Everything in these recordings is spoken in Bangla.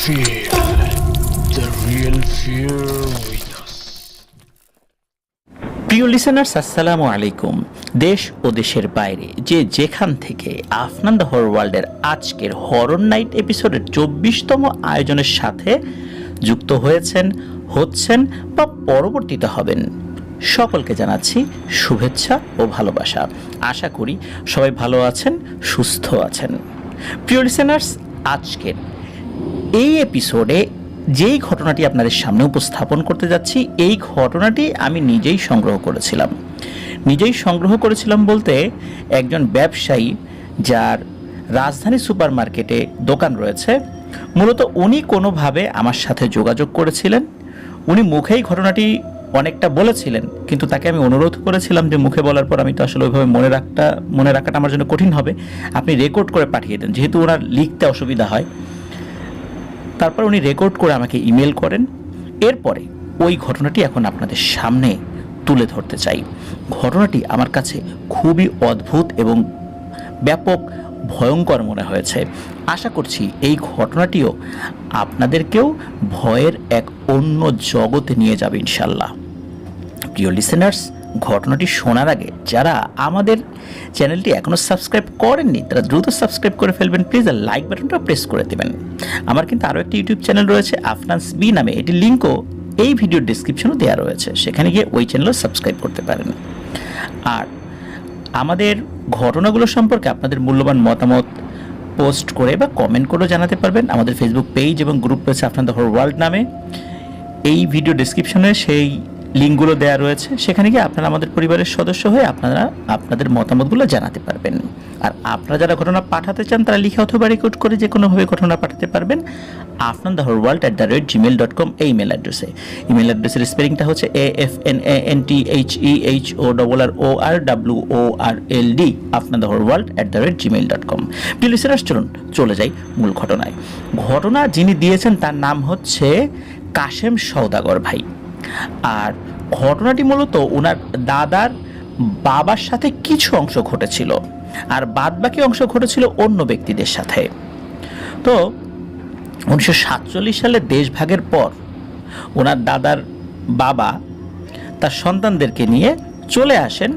Feel the real fear with us. প্রিয় লিসেনার্স, আসসালামু আলাইকুম। দেশ ও দেশের বাইরে যে যেখান থেকে আফনান দ্য হরর ওয়ার্ল্ডের আজকের হরর নাইট এপিসোডের 24তম আয়োজনের সাথে যুক্ত হয়েছেন, হচ্ছেন বা পরবর্তীতে হবেন, সকলকে জানাচ্ছি শুভেচ্ছা ও ভালোবাসা। আশা করি সবাই ভালো আছেন, সুস্থ আছেন। প্রিয় লিসেনার্স, আজকের এই এপিসোডে যেই ঘটনাটি আপনাদের সামনে উপস্থাপন করতে যাচ্ছি, এই ঘটনাটি আমি নিজেই সংগ্রহ করেছিলাম বলতে একজন ব্যবসায়ী যার রাজধানী সুপার মার্কেটে দোকান রয়েছে, মূলত উনি কোনোভাবে আমার সাথে যোগাযোগ করেছিলেন। উনি মুখেই ঘটনাটি অনেকটা বলেছিলেন, কিন্তু তাকে আমি অনুরোধ করেছিলাম যে মুখে বলার পর আমি তো আসলে ওইভাবে মনে রাখাটা আমার জন্য কঠিন হবে, আপনি রেকর্ড করে পাঠিয়ে দেন, যেহেতু ওনার লিখতে অসুবিধা হয়। তারপর উনি রেকর্ড করে আমাকে ইমেল করেন। এরপরে ওই ঘটনাটি এখন আপনাদের সামনে তুলে ধরতে চাই। ঘটনাটি আমার কাছে খুবই অদ্ভুত এবং ব্যাপক ভয়ঙ্কর মনে হয়েছে। আশা করছি এই ঘটনাটিও আপনাদেরকেও ভয়ের এক অন্য জগতে নিয়ে যাবে ইনশাল্লাহ। প্রিয় লিসেনার্স, ঘটনাটি শোনার আগে যারা আমাদের চ্যানেলটি এখনও সাবস্ক্রাইব করেননি তারা দ্রুত সাবস্ক্রাইব করে ফেলবেন প্লিজ, আর লাইক বাটনটা প্রেস করে দেবেন। আমার কিন্তু আরও একটি ইউটিউব চ্যানেল রয়েছে আফনান্স বি নামে, এটির লিঙ্কও এই ভিডিওর ডিসক্রিপশনও দেওয়া রয়েছে, সেখানে গিয়ে ওই চ্যানেলও সাবস্ক্রাইব করতে পারেন। আর আমাদের ঘটনাগুলো সম্পর্কে আপনাদের মূল্যবান মতামত পোস্ট করে বা কমেন্ট করেও জানাতে পারবেন। আমাদের ফেসবুক পেজ এবং গ্রুপ রয়েছে আফনান দ্য হরর ওয়ার্ল্ড নামে, এই ভিডিও ডিসক্রিপশনে সেই লিঙ্কগুলো দেওয়া রয়েছে, সেখানে গিয়ে আপনারা আমাদের পরিবারের সদস্য হয়ে আপনারা আপনাদের মতামতগুলো জানাতে পারবেন। আর আপনারা যারা ঘটনা পাঠাতে চান তারা লিখে অথবা রেকর্ড করে যে কোনোভাবে ঘটনা পাঠাতে পারবেন afnanthehorrorworld@gmail.com এই ইমেল অ্যাড্রেসে। ইমেল অ্যাড্রেসের স্পেলিংটা হচ্ছে AFNANTHEHORRORWORLD afnanthehorrorworld@gmail.com। প্রিয় লিসেনার্স, চলুন চলে যাই মূল ঘটনায়। ঘটনা যিনি দিয়েছেন তার নাম হচ্ছে কাশেম সওদাগর ভাই। আর ঘটনাটি মূলত ওনার দাদার বাবার সাথে কিছু অংশ ঘটেছিল, আর বাদবাকি অংশ ঘটেছিল অন্য ব্যক্তিদের সাথে। তো 1947 সালে দেশভাগের পর ওনার দাদার বাবা তার সন্তানদেরকে নিয়ে চলে আসেন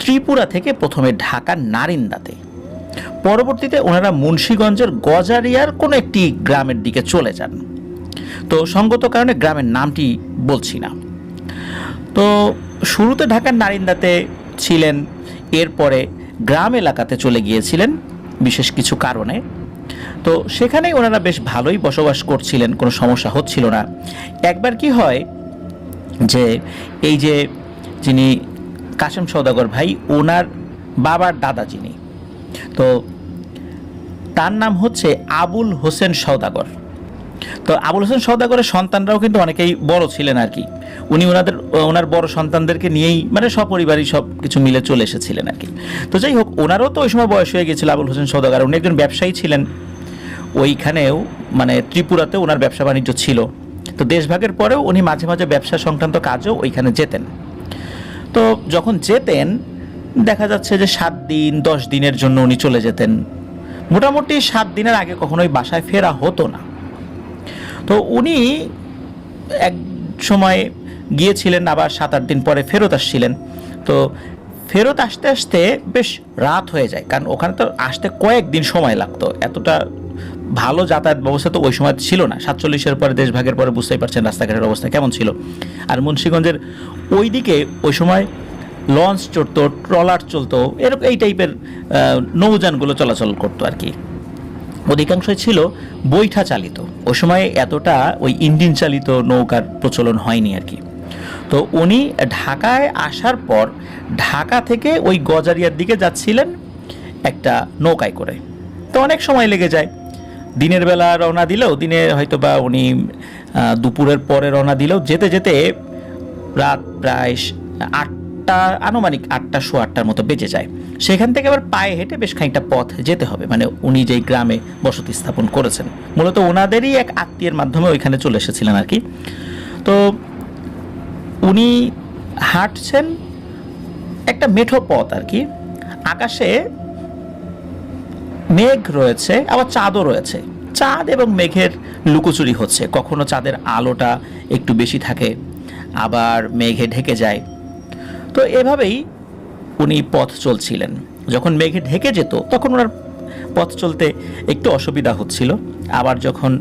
ত্রিপুরা থেকে, প্রথমে ঢাকার নারিন্দাতে। পরবর্তীতে ওনারা মুন্সিগঞ্জের গজারিয়ার কোনো একটি গ্রামের দিকে চলে যান। তো সঙ্গত কারণে গ্রামের নামটি বলছি না। তো শুরুতে ঢাকার নারিন্দাতে ছিলেন, এরপরে গ্রাম এলাকাতে চলে গিয়েছিলেন বিশেষ কিছু কারণে। তো সেখানেই ওনারা বেশ ভালোই বসবাস করছিলেন, কোনো সমস্যা হচ্ছিল না। একবার কি হয় যে এই যে যিনি কাশেম সওদাগর ভাই, ওনার বাবার দাদা যিনি, তো তার নাম হচ্ছে আবুল হোসেন সওদাগর। তো আবুল হোসেন সওদাগরের সন্তানরাও কিন্তু অনেকেই বড় ছিলেন আর কি। উনি ওনার বড় সন্তানদেরকে নিয়েই মানে সপরিবারই সব কিছু মিলে চলে এসেছিলেন আর কি। তো যাই হোক, ওনারও তো ওই সময় বয়স হয়ে গিয়েছিল আবুল হোসেন সওদাগর। উনি একজন ব্যবসায়ী ছিলেন, ওইখানেও মানে ত্রিপুরাতেও ওনার ব্যবসা বাণিজ্য ছিল। তো দেশভাগের পরেও উনি মাঝে মাঝে ব্যবসা সংক্রান্ত কাজও ওইখানে যেতেন। তো যখন যেতেন দেখা যাচ্ছে যে 7 দিন 10 দিনের জন্য উনি চলে যেতেন। মোটামুটি 7 দিনের আগে কখনোই বাসায় ফেরা হতো না। তো উনি এক সময় গিয়েছিলেন, আবার 7-8 দিন পরে ফেরত আসছিলেন। তো ফেরত আসতে আসতে বেশ রাত হয়ে যায়, কারণ ওখানে তো আসতে কয়েকদিন সময় লাগতো। এতটা ভালো যাতায়াত ব্যবস্থা তো ওই সময় ছিল না। 47-এর পরে দেশভাগের পরে বুঝতেই পারছেন রাস্তাঘাটের অবস্থা কেমন ছিল। আর মুন্সিগঞ্জের ওই দিকে ওই সময় লঞ্চ চড়তো, ট্রলার চলতো, এরকম এই টাইপের নৌযানগুলো চলাচল করতো আর কি। অধিকাংশই ছিল বৈঠা চালিত। ওই সময় এতটা ওই ইঞ্জিন চালিত নৌকার প্রচলন হয়নি আর কি। তো উনি ঢাকায় আসার পর ঢাকা থেকে ওই গজারিয়ার দিকে যাচ্ছিলেন একটা নৌকায় করে। তো অনেক সময় লেগে যায়। দিনের বেলা রওনা দিলেও, দিনে হয়তো বা উনি দুপুরের পরে রওনা দিলেও যেতে যেতে রাত প্রায় 8টা, আনুমানিক 8টা, 8:15 মতো বেজে যায়। সেখান থেকে আবার পায়ে হেঁটে বেশ খানিকটা পথ যেতে হবে, মানে উনি যেই গ্রামে বসতি স্থাপন করেছেন মূলত ওনাদেরই এক আত্মীয়ের মাধ্যমে ওইখানে চলে এসেছিলেন আর কি। তো উনি হাঁটছেন একটা মেঠো পথ আর কি। আকাশে মেঘ রয়েছে, আবার চাঁদও রয়েছে। চাঁদ এবং মেঘের লুকোচুরি হচ্ছে। কখনো চাঁদের আলোটা একটু বেশি থাকে, আবার মেঘে ঢেকে যায়। তো এভাবেই উনি পথ চলছিলেন। যখন মেঘে ঢেকে যেত তখন ওনার পথ চলতে একটু অসুবিধা হচ্ছিল, আবার যখন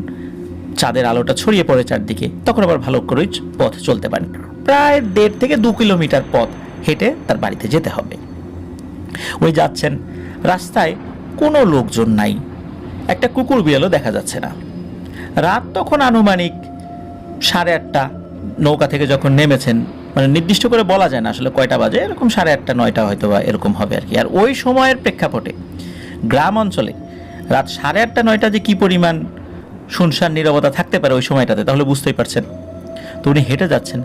চাঁদের আলোটা ছড়িয়ে পড়ে চারদিকে তখন আবার ভালো করেই পথ চলতে পারেন। প্রায় 1.5 থেকে 2 কিলোমিটার পথ হেঁটে তার বাড়িতে যেতে হবে। উনি যাচ্ছেন, রাস্তায় কোনো লোকজন নাই, একটা কুকুর বিড়ালও দেখা যাচ্ছে না। রাত তখন আনুমানিক 8:30। নৌকা থেকে যখন নেমেছেন, মানে নির্দিষ্ট করে বলা যায় না আসলে কয়টা বাজে, এরকম 8:30 9টা হয়তো বা এরকম হবে আর কি। আর ওই সময়ের প্রেক্ষাপটে গ্রাম অঞ্চলে রাত 8:30 9টা যে কি পরিমাণ শুনশান নীরবতা থাকতে পারে ওই সময়টাতে, তাহলে বুঝতেই পারছেন। তো উনি হেঁটে যাচ্ছেন,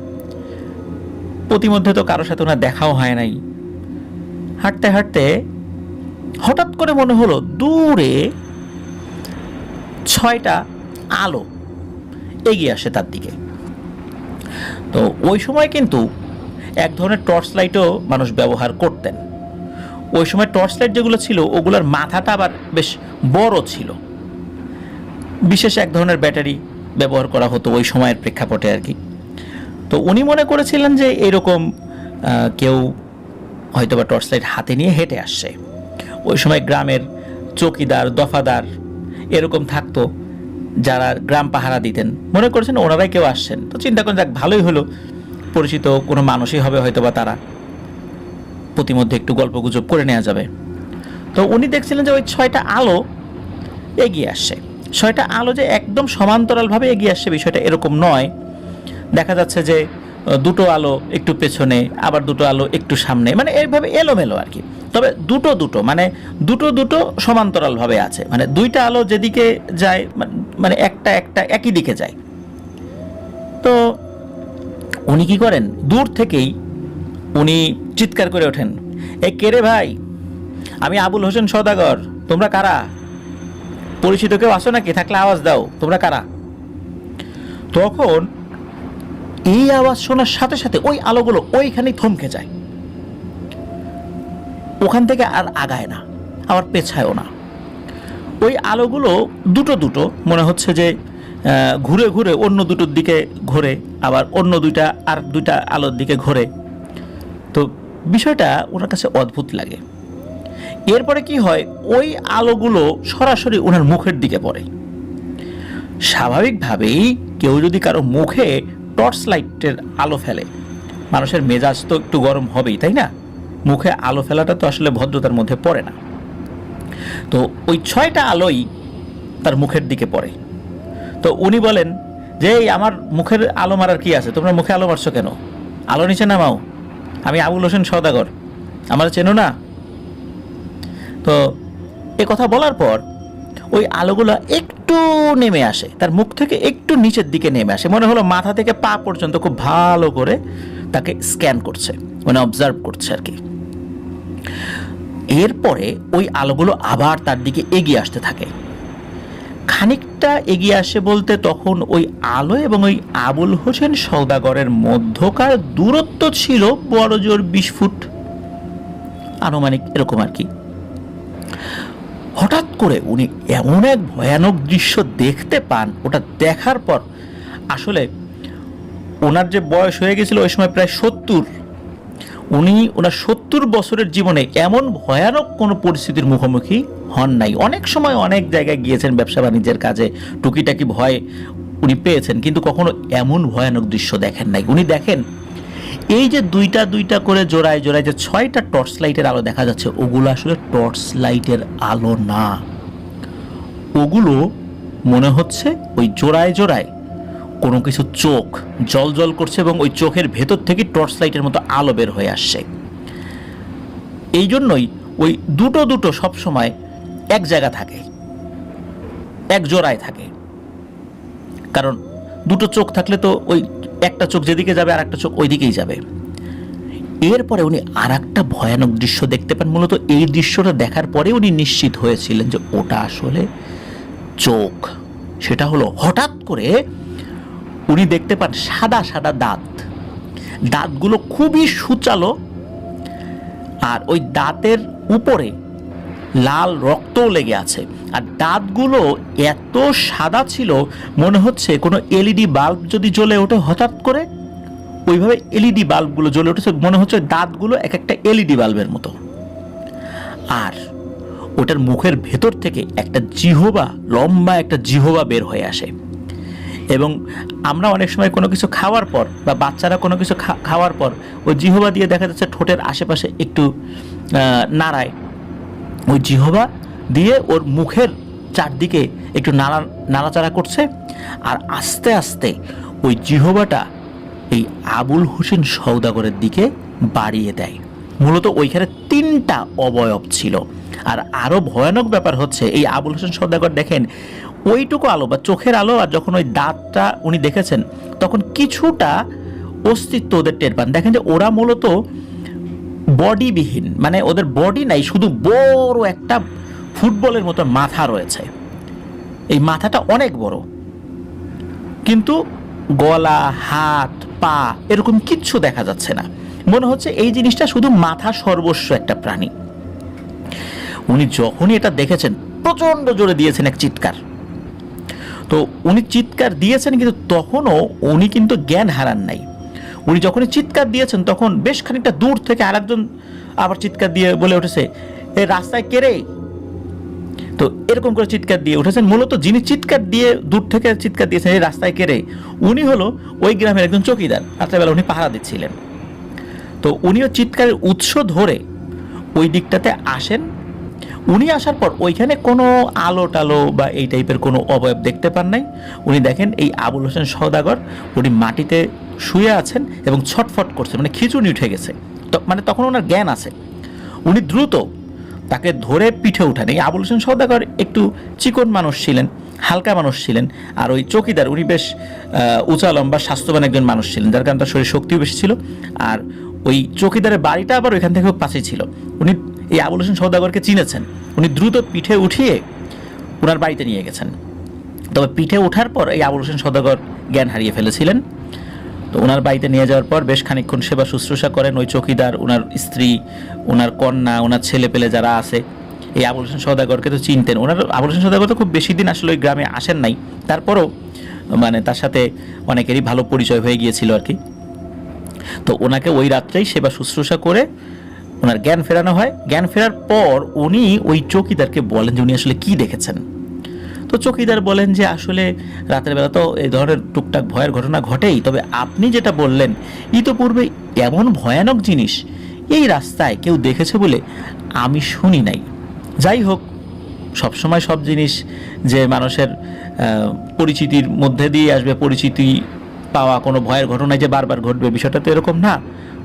প্রতিমধ্যে তো কারোর সাথে ওনার দেখাও হয় নাই। হাঁটতে হাঁটতে হঠাৎ করে মনে হলো দূরে 6টা আলো এগিয়ে আসে তার দিকে। তো ওই সময় কিন্তু এক ধরনের টর্চ লাইটও মানুষ ব্যবহার করতেন। ওই সময় টর্চ লাইট যেগুলো ছিল ওগুলোর মাথাটা আবার বেশ বড় ছিল, বিশেষ এক ধরনের ব্যাটারি ব্যবহার করা হতো ওই সময়ের প্রেক্ষাপটে আর কি। তো উনি মনে করেছিলেন যে এরকম কেউ হয়তোবা টর্চ লাইট হাতে নিয়ে হেঁটে আসছে। ওই সময় গ্রামের চৌকিদার, দফাদার এরকম থাকতো যারা গ্রাম পাহারা দিতেন, মনে করেছেন ওনারাই কেউ আসছেন। তো চিন্তা করেন, যাক ভালোই হলো, পরিচিত কোনো মানুষই হবে হয়তোবা তারা, প্রতিমধ্যে একটু গল্পগুজব করে নেওয়া যাবে। তো উনি দেখছিলেন যে ওই 6টা আলো এগিয়ে আসছে। 6টা আলো যে একদম সমান্তরালভাবে এগিয়ে আসছে বিষয়টা এরকম নয়। দেখা যাচ্ছে যে দুটো আলো একটু পেছনে, আবার দুটো আলো একটু সামনে, মানে এইভাবে এলোমেলো আর কি। তবে দুটো মানে দুটো সমান্তরালভাবে আছে, মানে 2টা আলো যেদিকে যায় মানে একটা একই দিকে যায়। তো উনি কি করেন, দূর থেকেই উনি চিৎকার করে ওঠেন, এই কে রে ভাই, আমি আবুল হোসেন সওদাগর, তোমরা কারা? পরিচিত কেউ আসো নাকি? থাকলে আওয়াজ দাও, তোমরা কারা? তখন এই আওয়াজ শোনার সাথে সাথে ওই আলোগুলো ওইখানেই থমকে যায়, ওখান থেকে আর আগায় না, আবার পেছায়ও না। ওই আলোগুলো দুটো মনে হচ্ছে যে ঘুরে ঘুরে অন্য দুটোর দিকে ঘোরে, আবার অন্য আর দুইটা আলোর দিকে ঘোরে। তো বিষয়টা ওনার কাছে অদ্ভুত লাগে। এরপরে কি হয়, ওই আলোগুলো সরাসরি ওনার মুখের দিকে পড়ে। স্বাভাবিকভাবেই কেউ যদি কারো মুখে টর্চ লাইটের আলো ফেলে, মানুষের মেজাজ তো একটু গরম হবেই, তাই না? মুখে আলো ফেলাটা তো আসলে ভদ্রতার মধ্যে পড়ে না। তো ওই 6টা আলোই তার মুখের দিকে পড়ে। তো উনি বলেন যে এই আমার মুখের আলো মারার কি আছে, তোমরা মুখে আলো মারছো কেন? আলো নিচে নামাও, আমি আবুল হোসেন সওদাগর, আমার চেনো না? তো এ কথা বলার পর ওই আলোগুলো একটু নেমে আসে, তার মুখ থেকে একটু নিচের দিকে নেমে আসে। মনে হলো মাথা থেকে পা পর্যন্ত খুব ভালো করে তাকে স্ক্যান করছে, মানে অবজার্ভ করছে আর কি। এরপরে ওই আলোগুলো আবার তার দিকে এগিয়ে আসতে থাকে। খানিকটা এগিয়ে আসে বলতে তখন ওই আলো এবং ওই আবুল হোসেন সওদাগরের মধ্যকার দূরত্ব ছিল বড় জোর 20 ফুট আনুমানিক, এরকম আর কি। হঠাৎ করে উনি এমন এক ভয়ানক দৃশ্য দেখতে পান, ওটা দেখার পর আসলে ওনার যে বয়স হয়ে গেছিল ওই সময় প্রায় 70, উনি ওনার 70 বছরের জীবনে এমন ভয়ানক কোনো পরিস্থিতির মুখোমুখি হন নাই। অনেক সময় অনেক জায়গায় গিয়েছেন ব্যবসা বাণিজ্যের কাজে, টুকিটাকি ভয় উনি পেয়েছেন, কিন্তু কখনো এমন ভয়ানক দৃশ্য দেখেন নাই। উনি দেখেন এই যে দুইটা করে জোড়ায় জোড়ায় যে 6টা টর্চ লাইটের আলো দেখা যাচ্ছে, ওগুলো আসলে টর্চ লাইটের আলো না, ওগুলো মনে হচ্ছে ওই জোড়ায় জোড়ায় কোনো কিছু চোখ জল জল করছে এবং ওই চোখের ভেতর থেকে টর্চ লাইটের মতো আলো বের হয়ে আসছে। এই জন্যই ওই দুটো সবসময় এক জায়গা থাকে, এক জোড়ায় থাকে, কারণ দুটো চোখ থাকলে তো ওই একটা চোখ যেদিকে যাবে আর একটা চোখ ওই দিকেই যাবে। এরপরে উনি আর একটা ভয়ানক দৃশ্য দেখতে পান। মূলত এই দৃশ্যটা দেখার পরে উনি নিশ্চিত হয়েছিলেন যে ওটা আসলে চোখ। সেটা হলো হঠাৎ করে উনি দেখতে পান সাদা সাদা দাঁতগুলো খুবই সুচালো, আর ওই দাঁতের উপরে লাল রক্তও লেগে আছে, আর দাঁতগুলো এত সাদা ছিল মনে হচ্ছে কোনো এলইডি বাল্ব যদি জ্বলে ওঠে হঠাৎ করে, ওইভাবে এলইডি বাল্বগুলো জ্বলে উঠেছে, মনে হচ্ছে দাঁতগুলো এক একটা এলইডি বাল্বের মতো। আর ওটার মুখের ভেতর থেকে একটা জিহবা, লম্বা একটা জিহবা বের হয়ে আসে। এবং আমরা অনেক সময় কোনো কিছু খাওয়ার পর বা বাচ্চারা কোনো কিছু খাওয়ার পর ওই জিহবা দিয়ে দেখা যাচ্ছে ঠোঁটের আশেপাশে একটু নাড়ায়, ওই জিহবা দিয়ে ওর মুখের চারদিকে একটু নাড়াচাড়া করছে, আর আস্তে আস্তে ওই জিহবাটা এই আবুল হোসেন সওদাগরের দিকে বাড়িয়ে দেয়। মূলত ওইখানে 3টা অবয়ব ছিল। আর আরও ভয়ানক ব্যাপার হচ্ছে, এই আবুল হোসেন সওদাগর দেখেন ওইটুকু আলো বা চোখের আলো, আর যখন ওই দাঁতটা উনি দেখেছেন তখন কিছুটা অস্তিত্ব ওদের টের পান। দেখেন যে ওরা মূলত বডিবিহীন, মানে ওদের বডি নাই, শুধু বড় একটা ফুটবলের মতো মাথা রয়েছে। এই মাথাটা অনেক বড়, কিন্তু গলা, হাত, পা এরকম কিচ্ছু দেখা যাচ্ছে না। মনে হচ্ছে এই জিনিসটা শুধু মাথা সর্বস্ব একটা প্রাণী। উনি যখনই এটা দেখেছেন প্রচণ্ড জোরে দিয়েছেন এক চিৎকার। তো উনি চিৎকার দিয়েছেন, কিন্তু তখনও উনি কিন্তু জ্ঞান হারান নাই। উনি যখনই চিৎকার দিয়েছেন তখন বেশ খানিকটা দূর থেকে আরেকজন আবার চিৎকার দিয়ে বলে উঠেছে, এ রাস্তায় কে রে? তো এরকম করে চিৎকার দিয়ে উঠেছেন। মূলত যিনি চিৎকার দিয়ে দূর থেকে চিৎকার দিয়েছেন, এই রাস্তায় কে রে, উনি হলো ওই গ্রামের একজন চৌকিদার। রাত্রেবেলা উনি পাহারা দিচ্ছিলেন। তো উনিও চিৎকারের উৎস ধরে ওই দিকটাতে আসেন। উনি আসার পর ওইখানে কোনো আলো টালো বা এই টাইপের কোনো অবয়ব দেখতে পান নাই। উনি দেখেন এই আবুল হোসেন সওদাগর উনি মাটিতে শুয়ে আছেন এবং ছটফট করছেন, মানে খিঁচুনি উঠে গেছে। তো মানে তখন ওনার জ্ঞান আছে। উনি দ্রুত তাকে ধরে পিঠে উঠান। এই আবুল হোসেন সওদাগর একটু চিকন মানুষ ছিলেন, হালকা মানুষ ছিলেন, আর ওই চৌকিদার উনি বেশ উঁচা লম্বা স্বাস্থ্যবান একজন মানুষ ছিলেন, যার কারণে তার শরীর শক্তিও বেশি ছিল। আর ওই চৌকিদারের বাড়িটা আবার ওইখান থেকে পাশেই ছিল। উনি এই আবুল হোসেন সওদাগরকে চিনেছেন। উনি দ্রুত পিঠে উঠিয়ে ওনার বাড়িতে নিয়ে গেছেন। তবে পিঠে ওঠার পর এই আবুল হোসেন সওদাগর জ্ঞান হারিয়ে ফেলেছিলেন। তো ওনার বাড়িতে নিয়ে যাওয়ার পর বেশ খানিকক্ষণ সেবা শুশ্রূষা করেন ওই চৌকিদার, ওনার স্ত্রী, ওনার কন্যা, ওনার ছেলে পেলে যারা আছে। এই আবুল হোসেন সওদাগরকে তো চিনতেন। আবুল হোসেন সওদাগর তো খুব বেশি দিন আসলে ওই গ্রামে আসেন নাই, তারপরও মানে তার সাথে অনেকেরই ভালো পরিচয় হয়ে গিয়েছিল আর কি। তো ওনাকে ওই রাত্রেই সেবা শুশ্রূষা করে ওনার জ্ঞান ফেরানো হয়। জ্ঞান ফেরার পর উনি ওই চৌকিদারকে বলেন যে উনি আসলে কি দেখেছেন। তো চৌকিদার বলেন যে আসলে রাতের বেলা তো এই ধরনের টুকটাক ভয়ের ঘটনা ঘটেই, তবে আপনি যেটা বললেন ইতোপূর্বে এমন ভয়ানক জিনিস এই রাস্তায় কেউ দেখেছে বলে আমি শুনি নাই। যাই হোক, সবসময় সব জিনিস যে মানুষের পরিচিতির মধ্যে দিয়ে আসবে, পরিচিতি পাওয়া কোনো ভয়ের ঘটনায় যে বারবার ঘটবে, বিষয়টা তো এরকম না।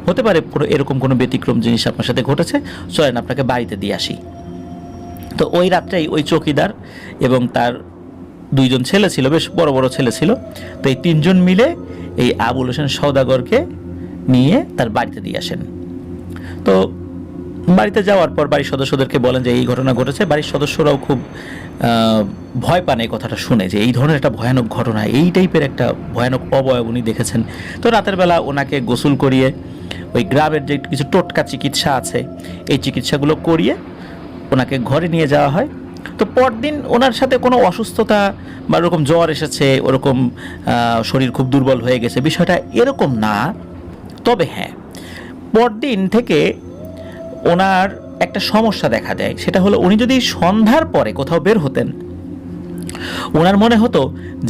হতে পারে এরকম কোনো ব্যতিক্রম জিনিস আপনার সাথে ঘটেছে, চলেন আপনাকে বাড়িতে দিয়ে আসি। তো ওই রাত্রেই ওই চৌকিদার এবং তার 2জন ছেলে ছিল, বেশ বড় বড় ছেলে ছিল। তো এই 3জন মিলে এই আবুল হোসেন সওদাগরকে নিয়ে তার বাড়িতে দিয়ে আসেন। তো বাড়িতে যাওয়ার পর বাড়ির সদস্যদেরকে বলেন যে এই ঘটনা ঘটেছে। বাড়ির সদস্যরাও খুব ভয় পান এই কথাটা শুনে, যে এই ধরনের একটা ভয়ানক ঘটনা, এই টাইপের একটা ভয়ানক অবয়ব উনি দেখেছেন। তো রাতের বেলা ওনাকে গোসল করিয়ে ওই গ্রামের যে কিছু টোটকা চিকিৎসা আছে এই চিকিৎসাগুলো করিয়ে ওনাকে ঘরে নিয়ে যাওয়া হয়। তো পরদিন ওনার সাথে কোনো অসুস্থতা বা ওরকম জ্বর এসেছে, ওরকম শরীর খুব দুর্বল হয়ে গেছে, বিষয়টা এরকম না। তবে হ্যাঁ, পরদিন থেকে ওনার একটা সমস্যা দেখা দেয়। সেটা হলো উনি যদি সন্ধ্যার পরে কোথাও বের হতেন, ওনার মনে হতো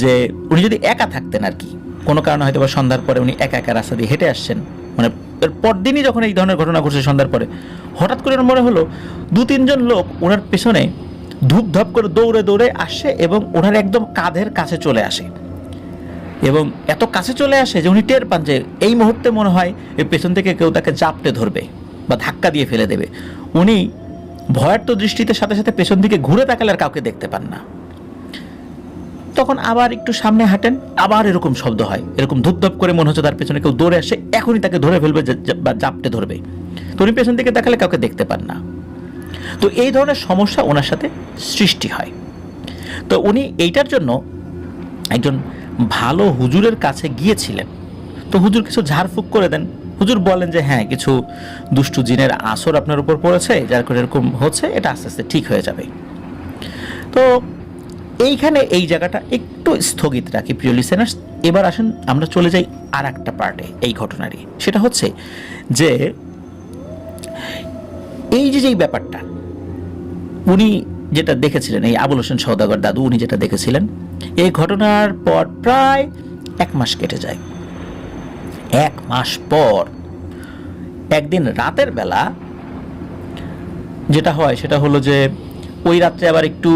যে উনি যদি একা থাকতেন আর কি, কোনো কারণে হয়তো বা সন্ধ্যার পরে উনি একা একা রাস্তা দিয়ে হেঁটে আসছেন, মানে এর পরদিনই যখন এই ধরনের ঘটনা ঘটছে সন্ধ্যার পরে, হঠাৎ করে ওনার মনে হলো 2-3 জন লোক ওনার পেছনে ধূপধাপ করে দৌড়ে দৌড়ে আসে এবং ওনার একদম কাঁধের কাছে চলে আসে। এবং এত কাছে চলে আসে যে উনি টের পান যে এই মুহূর্তে মনে হয় এই পেছন থেকে কেউ তাকে জাপটে ধরবে বা ধাক্কা দিয়ে ফেলে দেবে। উনি ভয়ার্ত দৃষ্টিতে সাথে সাথে পেছন দিকে ঘুরে তাকালে আর কাউকে দেখতে পান না। তখন আবার একটু সামনে হাঁটেন, আবার এরকম শব্দ হয়, এরকম ধূপধাপ করে মনে হচ্ছে তার পেছনে কেউ দৌড়ে আসে, এখনই তাকে ধরে ফেলবে বা জাপটে ধরবে। তো উনি পেছন দিকে তাকালে কাউকে দেখতে পান না। তো এই ধরনের সমস্যা ওনার সাথে সৃষ্টি হয়। তো উনি এইটার জন্য একজন ভালো হুজুরের কাছে গিয়েছিলেন। তো হুজুর কিছু ঝাড়ফুঁক করে দেন। হুজুর বলেন যে হ্যাঁ, কিছু দুষ্টু জিনের আসর আপনার উপর পড়েছে, যার করে এরকম হচ্ছে, এটা আস্তে আস্তে ঠিক হয়ে যাবে। তো এইখানে এই জায়গাটা একটু স্থগিত রাখি প্রিয় লিসেনার্স। এবার আসেন আমরা চলে যাই আর একটা পার্টে এই ঘটনারই। সেটা হচ্ছে যে এই যে যেই ব্যাপারটা উনি যেটা দেখেছিলেন, এই আবুল হোসেন সওদাগর দাদু উনি যেটা দেখেছিলেন, এই ঘটনার পর প্রায় 1 মাস কেটে যায়। 1 মাস পর একদিন রাতের বেলা যেটা হয় সেটা হলো যে ওই রাত্রে আবার একটু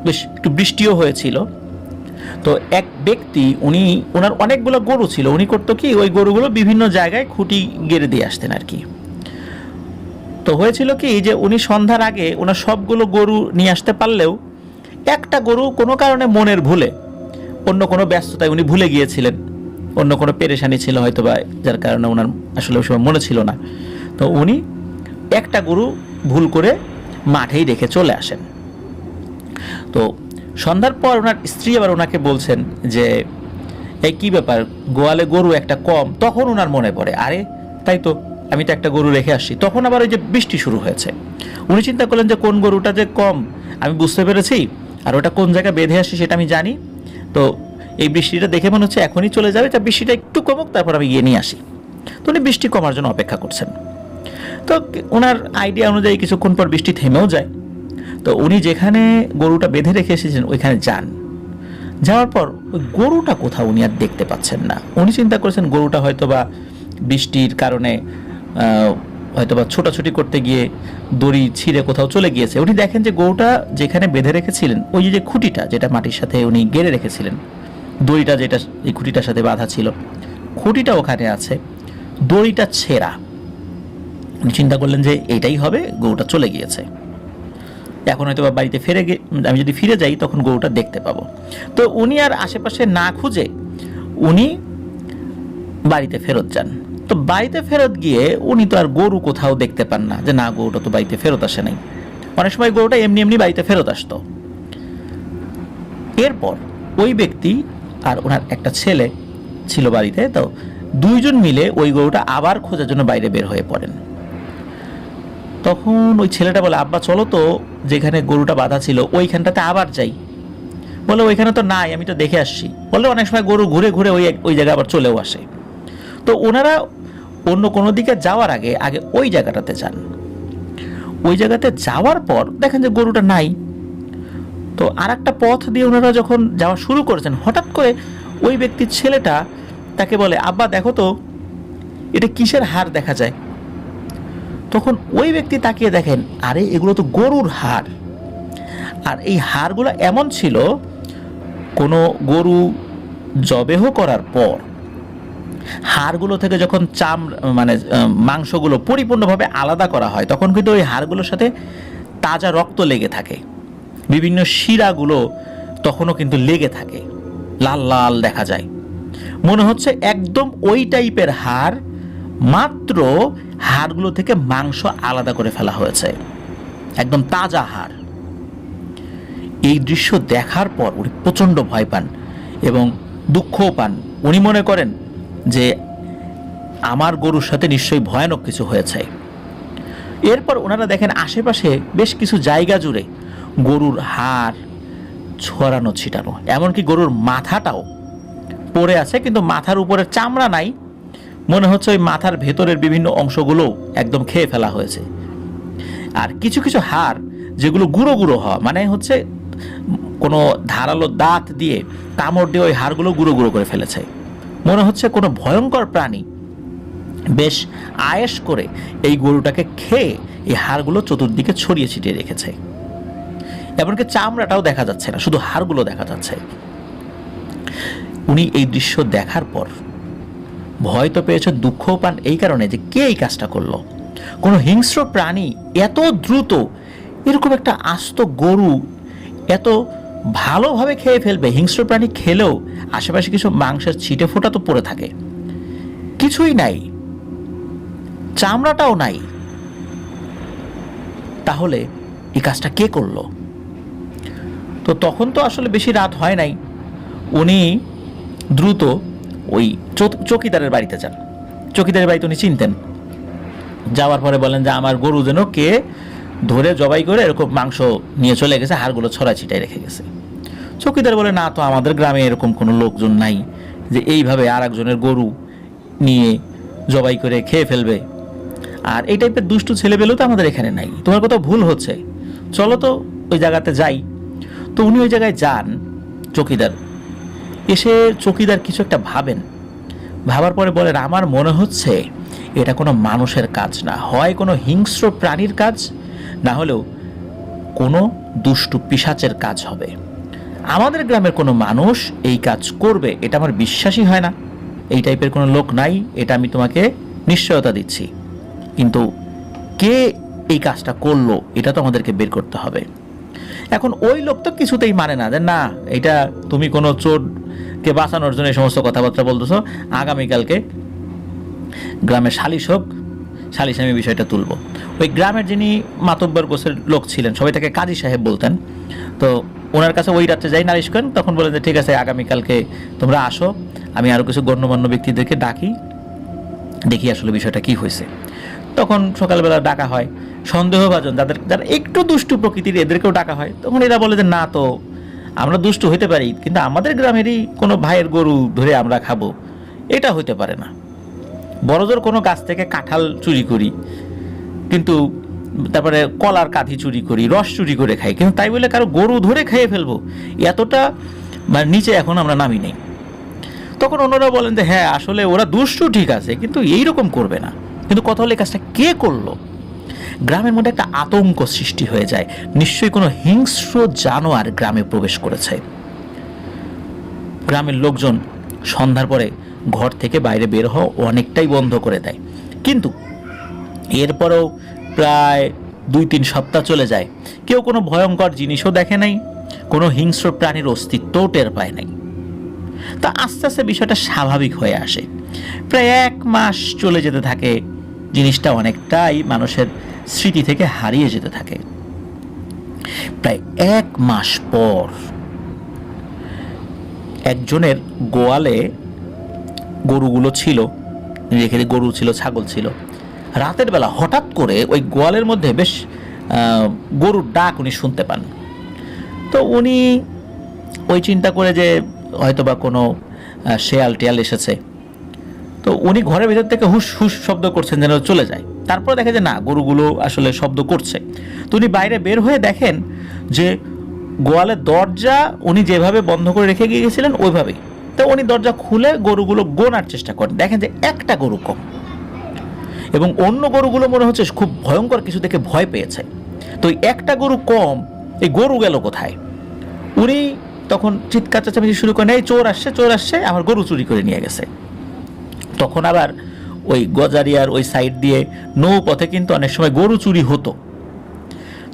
বেশ একটু বৃষ্টিও হয়েছিল। তো এক ব্যক্তি, ওনার অনেকগুলো গরু ছিল, উনি করতো কি ওই গরুগুলো বিভিন্ন জায়গায় খুঁটি গেড়ে দিয়ে আসতেন আর কি। তো হয়েছিল কি যে উনি সন্ধ্যার আগে ওনার সবগুলো গরু নিয়ে আসতে পারলেও একটা গরু কোনো কারণে মনের ভুলে, অন্য কোনো ব্যস্ততায় উনি ভুলে গিয়েছিলেন, অন্য কোনো পেরেশানি ছিল হয়তো বা, যার কারণে ওনার আসলে ওই সময় মনে ছিল না। তো উনি একটা গরু ভুল করে মাঠেই রেখে চলে আসেন। তো সন্ধ্যার পর ওনার স্ত্রী আবার ওনাকে বলছেন যে এই কী ব্যাপার, গোয়ালে গরু একটা কম। তখন ওনার মনে পড়ে, আরে তাই তো, আমি তো একটা গরু রেখে আসছি। তখন আবার ওই যে বৃষ্টি শুরু হয়েছে, উনি চিন্তা করলেন যে কোন গরুটা যে কম আমি বুঝতে পেরেছি, আর ওটা কোন জায়গায় বেঁধে আসছে সেটা আমি জানি। তো এই বৃষ্টিটা দেখে মনে হচ্ছে এখনই চলে যাবে, তা বৃষ্টিটা একটু কমুক তারপর আমি গিয়ে নিয়ে আসি। তো উনি বৃষ্টি কমার জন্য অপেক্ষা করছেন। তো ওনার আইডিয়া অনুযায়ী কিছুক্ষণ পর বৃষ্টি থেমেও যায়। তো উনি যেখানে গরুটা বেঁধে রেখে এসেছেন ওইখানে যান। যাওয়ার পর ওই গরুটা কোথাও উনি আর দেখতে পাচ্ছেন না। উনি চিন্তা করেছেন গরুটা হয়তোবা বৃষ্টির কারণে হয়তোবা ছোটাছুটি করতে গিয়ে দড়ি ছিঁড়ে কোথাও চলে গিয়েছে। উনি দেখেন যে গরুটা যেখানে বেঁধে রেখেছিলেন, ওই যে খুঁটিটা যেটা মাটির সাথে উনি গেড়ে রেখেছিলেন, দড়িটা যেটা এই খুঁটিটার সাথে বাঁধা ছিল, খুঁটিটা ওখানে আছে, দড়িটা ছেঁড়া। উনি চিন্তা করলেন যে এটাই হবে, গরুটা চলে গিয়েছে, এখন হয়তো বা বাড়িতে আমি যদি ফিরে যাই তখন গরুটা দেখতে পাবো। তো উনি আর আশেপাশে না খুঁজে উনি বাড়িতে ফেরত যান। তো বাড়িতে ফেরত গিয়ে উনি তো আর গরু কোথাও দেখতে পান না, যে না গরুটা তো বাড়িতে ফেরত আসে নাই। অনেক সময় গরুটা এমনি এমনি বাড়িতে ফেরত আসতো। এরপর ওই ব্যক্তি আর ওনার একটা ছেলে ছিল বাড়িতে, তো দুইজন মিলে ওই গরুটা আবার খোঁজার জন্য বাইরে বের হয়ে পড়েন। তখন ওই ছেলেটা বলে, আব্বা চলো তো যেখানে গরুটা বাঁধা ছিল ওইখানটাতে আবার যাই। বলে ওইখানে তো নাই, আমি তো দেখে আসছি। বললে অনেক সময় গরু ঘুরে ঘুরে ওই জায়গায় আবার চলেও আসে। তো ওনারা অন্য কোনো দিকে যাওয়ার আগে ওই জায়গাটাতে যান। ওই জায়গাতে যাওয়ার পর দেখেন যে গরুটা নাই। তো আর একটা পথ দিয়ে ওনারা যখন যাওয়া শুরু করেছেন, হঠাৎ করে ওই ব্যক্তির ছেলেটা তাকে বলে, আব্বা দেখো তো এটা কিসের হাড় দেখা যায়। তখন ওই ব্যক্তি তাকিয়ে দেখেন, আরে এগুলো তো গরুর হাড়। আর এই হাড়গুলো এমন ছিল, কোনো গরু জবেহ করার পর হাড়গুলো থেকে যখন মাংসগুলো পরিপূর্ণভাবে আলাদা করা হয়, তখন কিন্তু ওই হাড়গুলোর সাথে তাজা রক্ত লেগে থাকে, বিভিন্ন শিরাগুলো তখনও কিন্তু লেগে থাকে, লাল লাল দেখা যায়, মনে হচ্ছে একদম ওই টাইপের হাড়, মাত্র হাড়গুলো থেকে মাংস আলাদা করে ফেলা হয়েছে, একদম তাজা হাড়। এই দৃশ্য দেখার পর উনি প্রচণ্ড ভয় পান এবং দুঃখও পান। উনি মনে করেন যে আমার গরুর সাথে নিশ্চয়ই ভয়ানক কিছু হয়েছে। এরপর ওনারা দেখেন আশেপাশে বেশ কিছু জায়গা জুড়ে গরুর হাড় ছড়ানো ছিটানো, এমনকি গরুর মাথাটাও পড়ে আছে, কিন্তু মাথার উপরে চামড়া নাই। মনে হচ্ছে ওই মাথার ভেতরের বিভিন্ন অংশগুলো একদম খেয়ে ফেলা হয়েছে। আর কিছু কিছু হাড় যেগুলো গুঁড়ো গুঁড়ো হওয়া, মানে হচ্ছে কোনো ধারালো দাঁত দিয়ে কামড় দিয়ে ওই হাড়গুলো গুঁড়ো গুঁড়ো করে ফেলেছে। মনে হচ্ছে কোনো ভয়ঙ্কর প্রাণী বেশ আয়েশ করে এই গরুটাকে খেয়ে এই হাড়গুলো চতুর্দিকে ছড়িয়ে ছিটিয়ে রেখেছে। এমনকি চামড়াটাও দেখা যাচ্ছে না, শুধু হাড়গুলো দেখা যাচ্ছে। উনি এই দৃশ্য দেখার পর ভয় তো পেয়েছে, দুঃখও পান এই কারণে যে কে এই কাজটা করলো। কোনো হিংস্র প্রাণী এত দ্রুত এরকম একটা আস্ত গরু এত ভালোভাবে খেয়ে ফেলবে। হিংস্র প্রাণী খেলেও আশেপাশে কিছু মাংসের ছিটে ফোঁটা তো পড়ে থাকে, কিছুই নাই, চামড়াটাও নাই। তাহলে এই কাজটা কে করলো? তো তখন তো আসলে বেশি রাত হয় নাই, উনি দ্রুত ওই চৌকিদারের বাড়িতে যান চকিদারের বাড়ি উনি চিনতেন। যাওয়ার পরে বলেন যে আমার গরু যেন কে ধরে জবাই করে এরকম মাংস নিয়ে চলে গেছে, হাড়গুলো ছড়া ছিটাই রেখে গেছে। চকিদার বলে না তো, আমাদের গ্রামে এরকম কোনো লোকজন নাই যে এইভাবে আর একজনের গরু নিয়ে জবাই করে খেয়ে ফেলবে, আর এই টাইপের দুষ্টু ছেলেপেলেও তো আমাদের এখানে নাই, তোমার কোথাও ভুল হচ্ছে, চলো তো ওই জায়গাতে যাই। তো উনি ওই জায়গায় যান। চকিদার এসে চকিদার কিছু একটা ভাবার পরে বলেন আমার মনে হচ্ছে এটা কোনো মানুষের কাজ না, হয় কোনো হিংস্র প্রাণীর কাজ, না হলেও কোনো দুষ্টু পিশাচের কাজ হবে। আমাদের গ্রামের কোনো মানুষ এই কাজ করবে এটা আমার বিশ্বাসই হয় না, এই টাইপের কোনো লোক নাই, এটা আমি তোমাকে নিশ্চয়তা দিচ্ছি। কিন্তু কে এই কাজটা করলো এটা তো আমাদেরকে বের করতে হবে। এখন ওই লোক তো কিছুতেই মানে না যে না, এটা তুমি কোনো চোরকে বাঁচানোর জন্য এই সমস্ত কথাবার্তা বলতেছো, আগামীকালকে গ্রামের সালিশ হোক, সালিশে আমি বিষয়টা তুলব। ওই গ্রামের যিনি মাতব্বর গোছের লোক ছিলেন, সবাই তাকে কাজী সাহেব বলতেন, তো ওনার কাছে ওই রাত্রে যাই নালিশ করেন। তখন বলেন যে ঠিক আছে, আগামীকালকে তোমরা আসো, আমি আরও কিছু গণ্যমান্য ব্যক্তিদেরকে ডাকি, দেখি আসলে বিষয়টা কি হয়েছে। তখন সকালবেলা ডাকা হয় সন্দেহভাজন যারা একটু দুষ্টু প্রকৃতির, এদেরকেও ডাকা হয়। তখন এরা বলে যে না তো, আমরা দুষ্টু হইতে পারি কিন্তু আমাদের গ্রামেরই কোনো ভাইয়ের গরু ধরে আমরা খাবো এটা হইতে পারে না। বড়জোর কোনো গাছ থেকে কাঁঠাল চুরি করি, কিন্তু তারপরে কলার কাঠি চুরি করি, রস চুরি করে খাই, কিন্তু তাই বলে কারো গরু ধরে খেয়ে ফেলবো এতটা মানে নিচে এখন আমরা নামি নেই। তখন অন্যরা বলেন যে হ্যাঁ আসলে ওরা দুষ্টু ঠিক আছে, কিন্তু এইরকম করবে না। কিন্তু কথা হলে কাজটা কে করলো, গ্রামের মধ্যে একটা আতঙ্ক সৃষ্টি হয়ে যায়, নিশ্চয়ই কোনো হিংস্র জানোয়ার গ্রামে প্রবেশ করেছে। গ্রামের লোকজন সন্ধ্যার পরে ঘর থেকে বাইরে বের হওয়া অনেকটাই বন্ধ করে দেয়, কিন্তু এরপরেও প্রায় 2-3 সপ্তাহ চলে যায়, কেউ কোনো ভয়ঙ্কর জিনিসও দেখে নাই, কোনো হিংস্র প্রাণীর অস্তিত্বও টের পায় নাই। তা আস্তে আস্তে বিষয়টা স্বাভাবিক হয়ে আসে। প্রায় 1 মাস চলে যেতে থাকে, জিনিসটা অনেকটাই মানুষের স্মৃতি থেকে হারিয়ে যেতে থাকে। প্রায় 1 মাস পর একজনের গোয়ালে গরুগুলো ছিল, যেখানে গরু ছিল, ছাগল ছিল, রাতের বেলা হঠাৎ করে ওই গোয়ালের মধ্যে বেশ গরুর ডাক উনি শুনতে পান। তো উনি ওই চিন্তা করে যে হয়তো বা কোনো শেয়াল টেয়াল এসেছে, তো উনি ঘরের ভেতর থেকে হুস হুস শব্দ করছেন যেন চলে যায়। তারপরে দেখে যে না, গরুগুলো আসলে শব্দ করছে। তো উনি বাইরে বের হয়ে দেখেন যে গোয়ালের দরজা উনি যেভাবে বন্ধ করে রেখে গিয়েছিলেন ওইভাবেই। তো উনি দরজা খুলে গরুগুলো গোনার চেষ্টা করেন, দেখেন যে একটা গরু কম, এবং অন্য গরুগুলো মনে হচ্ছে খুব ভয়ঙ্কর কিছু দেখে ভয় পেয়েছে। তো একটা গরু কম, এই গরু গেল কোথায়? উনি তখন চিৎকার চেঁচামেচি শুরু করেন, এই চোর আসছে, চোর আসছে, আমার গরু চুরি করে নিয়ে গেছে। তখন আবার ওই গজারিয়ার ওই সাইড দিয়ে নৌপথে কিন্তু অনেক সময় গরু চুরি হতো।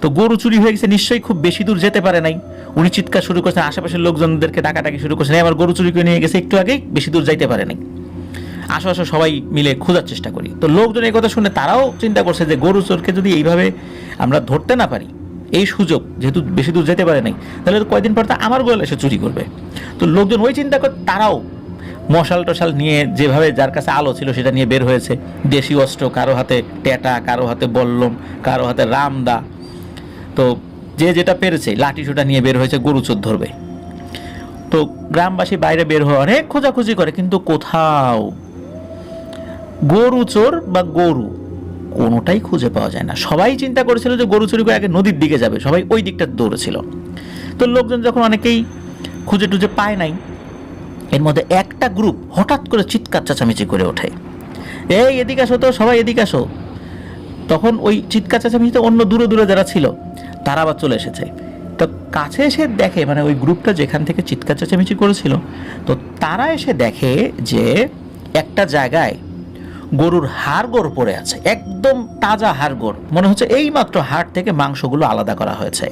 তো গরু চুরি হয়ে গেছে, নিশ্চয়ই খুব বেশি দূর যেতে পারে নাই। উনি চিৎকার শুরু করছেন, আশেপাশের লোকজনদেরকে ডাকাডাকি শুরু করছেন, আমার গরু চুরি করে নিয়ে গেছে, একটু আগেই, বেশি দূর যাইতে পারে নাই, আসো আসো সবাই মিলে খোঁজার চেষ্টা করি। তো লোকজন এই কথা শুনে তারাও চিন্তা করছে যে গরু চোরকে যদি এইভাবে আমরা ধরতে না পারি, এই সুযোগ যেহেতু বেশি দূর যেতে পারে নাই, তাহলে তো কয়েকদিন পর তা আমার গোয়াল এসে চুরি করবে। তো লোকজন ওই চিন্তা করে তারাও মশাল টশাল নিয়ে, যেভাবে যার কাছে আলো ছিল সেটা নিয়ে বের হয়েছে। দেশি অস্ত্র, কারো হাতে টেটা, কারো হাতে বল্লম, কারো হাতে রামদা, তো যে যেটা পেরেছে লাঠি সোটা নিয়ে বের হয়েছে গরু চোর ধরবে। তো গ্রামবাসী বাইরে বের হয়ে অনেক খোঁজাখুঁজি করে, কিন্তু কোথাও গরু চোর বা গরু কোনোটাই খুঁজে পাওয়া যায় না। সবাই চিন্তা করেছিল যে গরু চুরি করে আগে নদীর দিকে যাবে, সবাই ওই দিকটা দৌড়েছিল। তো লোকজন যখন অনেকেই খুঁজে টুজে পায় নাই, এর মধ্যে একটা গ্রুপ হঠাৎ করে চিৎকার চেঁচামেচি করে ওঠে, এই এদিকে আসো তো, সবাই এদিকে আসো। তখন ওই চিৎকার চেঁচামেচিতে অন্য দূরে দূরে যারা ছিল তারা আবার চলে এসেছে। তো কাছে এসে দেখে, মানে ওই গ্রুপটা যেখান থেকে চিৎকার চেঁচামেচি করেছিল, তো তারা এসে দেখে যে একটা জায়গায় গরুর হাড়গোড় পড়ে আছে, একদম তাজা হাড়গোড়, মনে হচ্ছে এই মাত্র হাড় থেকে মাংসগুলো আলাদা করা হয়েছে।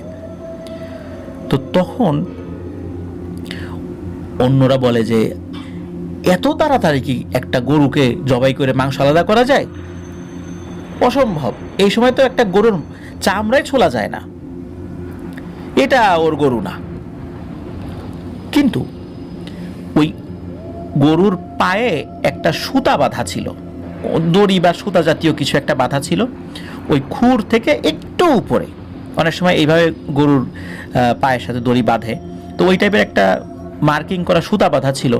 তো তখন অন্যরা বলে যে এত তাড়াতাড়ি কি একটা গরুকে জবাই করে মাংস আলাদা করা যায়? অসম্ভব, এই সময় তো একটা গরুর চামড়াই ছোলা যায় না, এটা ওর গরু না। কিন্তু ওই গরুর পায়ে একটা সুতা বাঁধা ছিল, দড়ি বা সুতা জাতীয় কিছু একটা বাঁধা ছিল, ওই খুর থেকে একটু উপরে। অনেক সময় এইভাবে গরুর পায়ের সাথে দড়ি বাঁধে, তো ওই টাইপের একটা মার্কিং করা সুতা বাঁধা ছিল।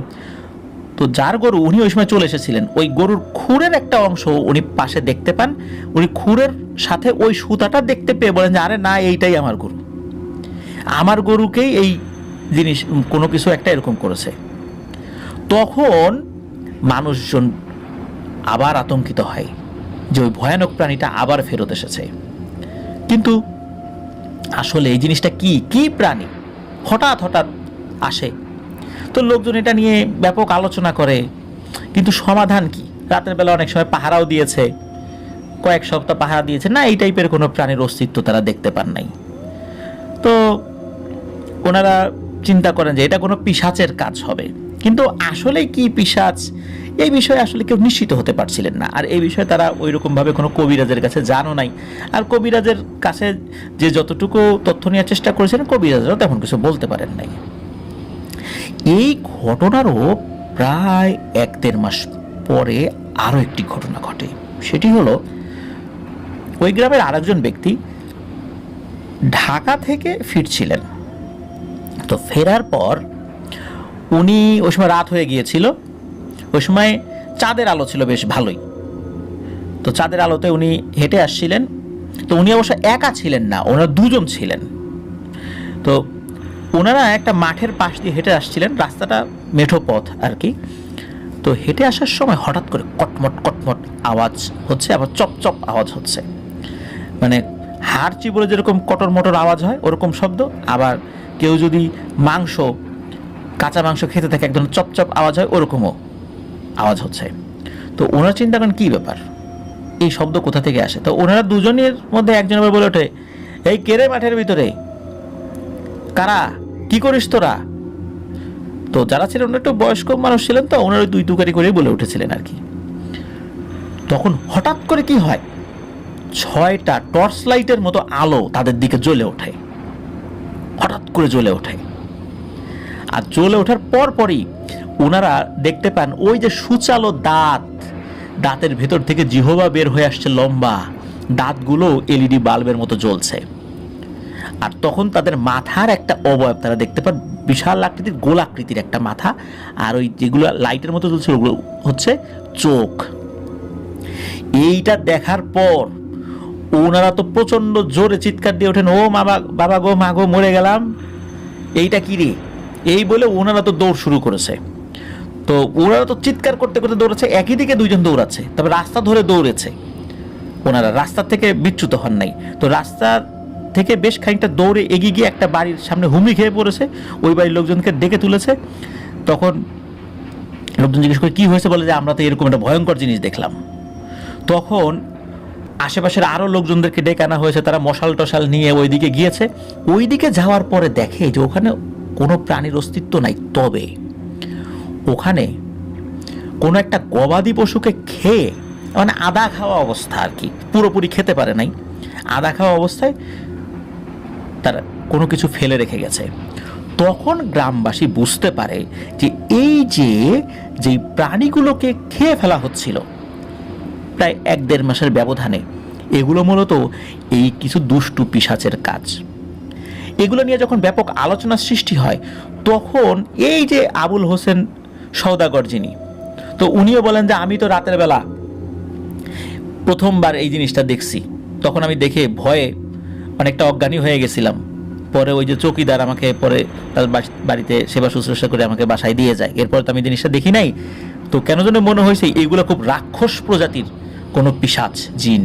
তো যার গরু, উনি ওই সময় চলে এসেছিলেন, ওই গরুর খুরের একটা অংশ উনি পাশে দেখতে পান। উনি খুরের সাথে ওই সুতাটা দেখতে পেয়ে বলেন যে আরে না, এইটাই আমার গরু, আমার গরুকেই এই জিনিস কোনো কিছু একটা এরকম করেছে। তখন মানুষজন আবার আতঙ্কিত হয় যে ওই ভয়ানক প্রাণীটা আবার ফেরত এসেছে। কিন্তু আসলে এই জিনিসটা কি প্রাণী হঠাৎ হঠাৎ আসে? তো লোকজন এটা নিয়ে ব্যাপক আলোচনা করে, কিন্তু সমাধান কি? রাতের বেলা অনেক সময় পাহারাও দিয়েছে, কয়েক সপ্তাহ পাহারা দিয়েছে, না এই টাইপের কোনো প্রাণীর অস্তিত্ব তারা দেখতে পান নাই। তো ওনারা চিন্তা করেন যে এটা কোনো পিশাচের কাজ হবে। কিন্তু আসলে কি পিশাচ, এই বিষয়ে আসলে কেউ নিশ্চিত হতে পারছিলেন না। আর এই বিষয়ে তারা ওই রকমভাবে কোনো কবিরাজের কাছে জানো নাই। আর কবিরাজের কাছে যে যতটুকু তথ্য নেওয়ার চেষ্টা করেছিলেন, কবিরাজরাও তেমন কিছু বলতে পারেন নাই। এই ঘটনারও প্রায় 1-1.5 মাস পরে আরও একটি ঘটনা ঘটে। সেটি হলো, ওই গ্রামের আরেকজন ব্যক্তি ঢাকা থেকে ফিরছিলেন। তো ফেরার পর উনি, ওই সময় রাত হয়ে গিয়েছিল, ওই সময় চাঁদের আলো ছিল বেশ ভালোই। তো চাঁদের আলোতে উনি হেঁটে আসছিলেন। তো উনি অবশ্য একা ছিলেন না, ওনারা দুজন ছিলেন। তো ওনারা একটা মাঠের পাশ দিয়ে হেঁটে আসছিলেন, রাস্তাটা মেঠো পথ আর কি। তো হেঁটে আসার সময় হঠাৎ করে কটমট কটমট আওয়াজ হচ্ছে, আবার চপচপ আওয়াজ হচ্ছে, মানে হাড় চিবড়ে যেরকম কটর মটর আওয়াজ হয় ওরকম শব্দ। আবার কেউ যদি কাঁচা মাংস খেতে থাকে একদম চপচপ আওয়াজ হয়, ওরকমও আওয়াজ হচ্ছে। তো ওনারা চিন্তা করেন কী ব্যাপার, এই শব্দ কোথা থেকে আসে। তো ওনারা দুজনের মধ্যে একজন আবার বলে ওঠে, এই কেরে মাঠের ভিতরে, কারা, কি করিস তোরা? তো যারা ছিলেন ওনারা একটু বয়স্ক মানুষ ছিলেন, তো ওনারা দুই তুকারি করেই বলে উঠেছিলেন আর কি। তখন হঠাৎ করে কি হয়, 6টা টর্চ লাইটের মতো আলো তাদের দিকে জ্বলে ওঠে, হঠাৎ করে জ্বলে ওঠে। আর জ্বলে ওঠার পরপরই ওনারা দেখতে পান ওই যে সুচালো দাঁতের ভেতর থেকে জিহবা বের হয়ে আসছে, লম্বা দাঁতগুলো এলইডি বাল্বের মতো জ্বলছে। আর তখন তাদের মাথার একটা অবয়ব তারা দেখতে পান, বিশাল আকৃতির গোলাকৃতির একটা মাথা, আর ওই যেগুলো লাইটের মতো জ্বলছে ওগুলো হচ্ছে চোখ। এইটা দেখার পর ওনারা তো প্রচন্ড জোরে চিৎকার দিয়ে ওঠেন, ও বাবা গো, মা গো, মরে গেলাম, এইটা কি রে, এই বলে ওনারা তো দৌড় শুরু করেছে। তো ওনারা তো চিৎকার করতে করতে দৌড়াচ্ছে, একই দিকে দুইজন দৌড়াচ্ছে, তবে রাস্তা ধরে দৌড়েছে। ওনারা রাস্তা থেকে বিচ্যুত হন নাই। তো রাস্তা থেকে বেশ খানিকটা দৌড়ে এগিয়ে গিয়ে একটা বাড়ির সামনে হুমড়ি খেয়ে পড়েছে, ওই বাড়ির লোকজনকে ডেকে তুলেছে। তখন লোকজন জিজ্ঞেস করে কী হয়েছে, বলে যে আমরা তো এরকম একটা ভয়ঙ্কর জিনিস দেখলাম। তখন আশেপাশের আরও লোকজনদেরকে ডেকে আনা হয়েছে, তারা মশাল টশাল নিয়ে ওইদিকে গিয়েছে। ওইদিকে যাওয়ার পরে দেখে যে ওখানে কোনো প্রাণীর অস্তিত্ব নাই, তবে ওখানে কোনো একটা গবাদি পশুকে খেয়ে, মানে আধা খাওয়া অবস্থা আর কি, পুরোপুরি খেতে পারে নাই, আধা খাওয়া অবস্থায় তারা কোনো কিছু ফেলে রেখে গেছে। তখন গ্রামবাসী বুঝতে পারে যে এই যে প্রাণীগুলোকে খেয়ে ফেলা হচ্ছিল প্রায় 1-1.5 মাসের ব্যবধানে, এগুলো মূলত এই কিছু দুষ্টু পিশাচের কাজ। এগুলো নিয়ে যখন ব্যাপক আলোচনার সৃষ্টি হয়, তখন এই যে আবুল হোসেন সওদাগর যিনি, তো উনিও বলেন যে আমি তো রাতের বেলা প্রথমবার এই জিনিসটা দেখছি, তখন আমি দেখে ভয়ে অনেকটা অজ্ঞানী হয়ে গেছিলাম। পরে ওই যে চৌকিদার আমাকে পরে তার বাড়িতে সেবা শুশ্রূষা করে আমাকে বাসায় দিয়ে যায়, এরপর তো আমি জিনিসটা দেখি নাই। তো কেন যেন মনে হয়েছে এইগুলো খুব রাক্ষস প্রজাতির কোনো পিশাচ জিন,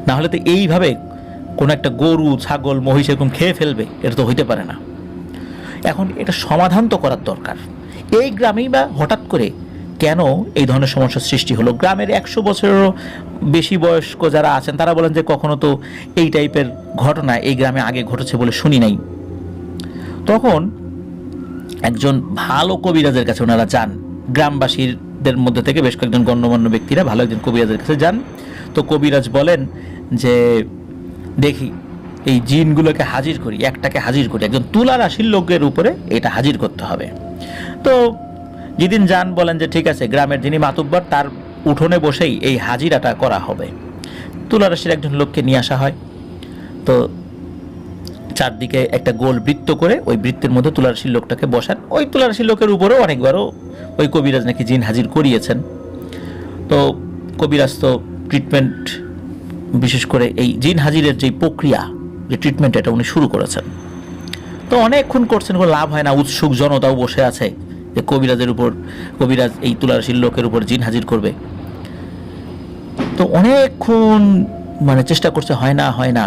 না হলে তো এইভাবে কোনো একটা গরু ছাগল মহিষ এরকম খেয়ে ফেলবে, এটা তো হইতে পারে না। এখন এটা সমাধান তো করার দরকার। এই গ্রামেই বা হঠাৎ করে কেন এই ধরনের সমস্যার সৃষ্টি হলো? গ্রামের 100 বছরেরও বেশি বয়স্ক যারা আছেন তারা বলেন যে কখনো তো এই টাইপের ঘটনা এই গ্রামে আগে ঘটেছে বলে শুনি নাই। তখন একজন ভালো কবিরাজের কাছে ওনারা যান, গ্রামবাসীদের মধ্যে থেকে বেশ কয়েকজন গণ্যমান্য ব্যক্তিরা ভালো একজন কবিরাজের কাছে যান। তো কবিরাজ বলেন যে দেখি এই জিনগুলোকে হাজির করি, একটাকে হাজির করি, একজন তুলা রাশির লোকের উপরে এটা হাজির করতে হবে। তো যেদিন যান বলেন যে ঠিক আছে, গ্রামের যিনি মাতুব্বর তার উঠোনে বসেই এই হাজিরাটা করা হবে। তুলারাশির একজন লোককে নিয়ে আসা হয়। তো চারদিকে একটা গোল বৃত্ত করে ওই বৃত্তের মধ্যে তুলারাশির লোকটাকে বসান। ওই তুলারাশির লোকের উপরেও অনেকবারও ওই কবিরাজ নাকি জিন হাজির করিয়েছেন। তো কবিরাজ তো ট্রিটমেন্ট, বিশেষ করে এই জিন হাজিরের যে প্রক্রিয়া, যে ট্রিটমেন্ট, এটা উনি শুরু করেছেন। তো অনেকক্ষণ করছেন, কোনো লাভ হয় না। উৎসুক জনতাও বসে আছে যে কবিরাজ এই তুলারাশির লোকের উপর জিন হাজির করবে। তো অনেকক্ষণ চেষ্টা করছে, হয় না।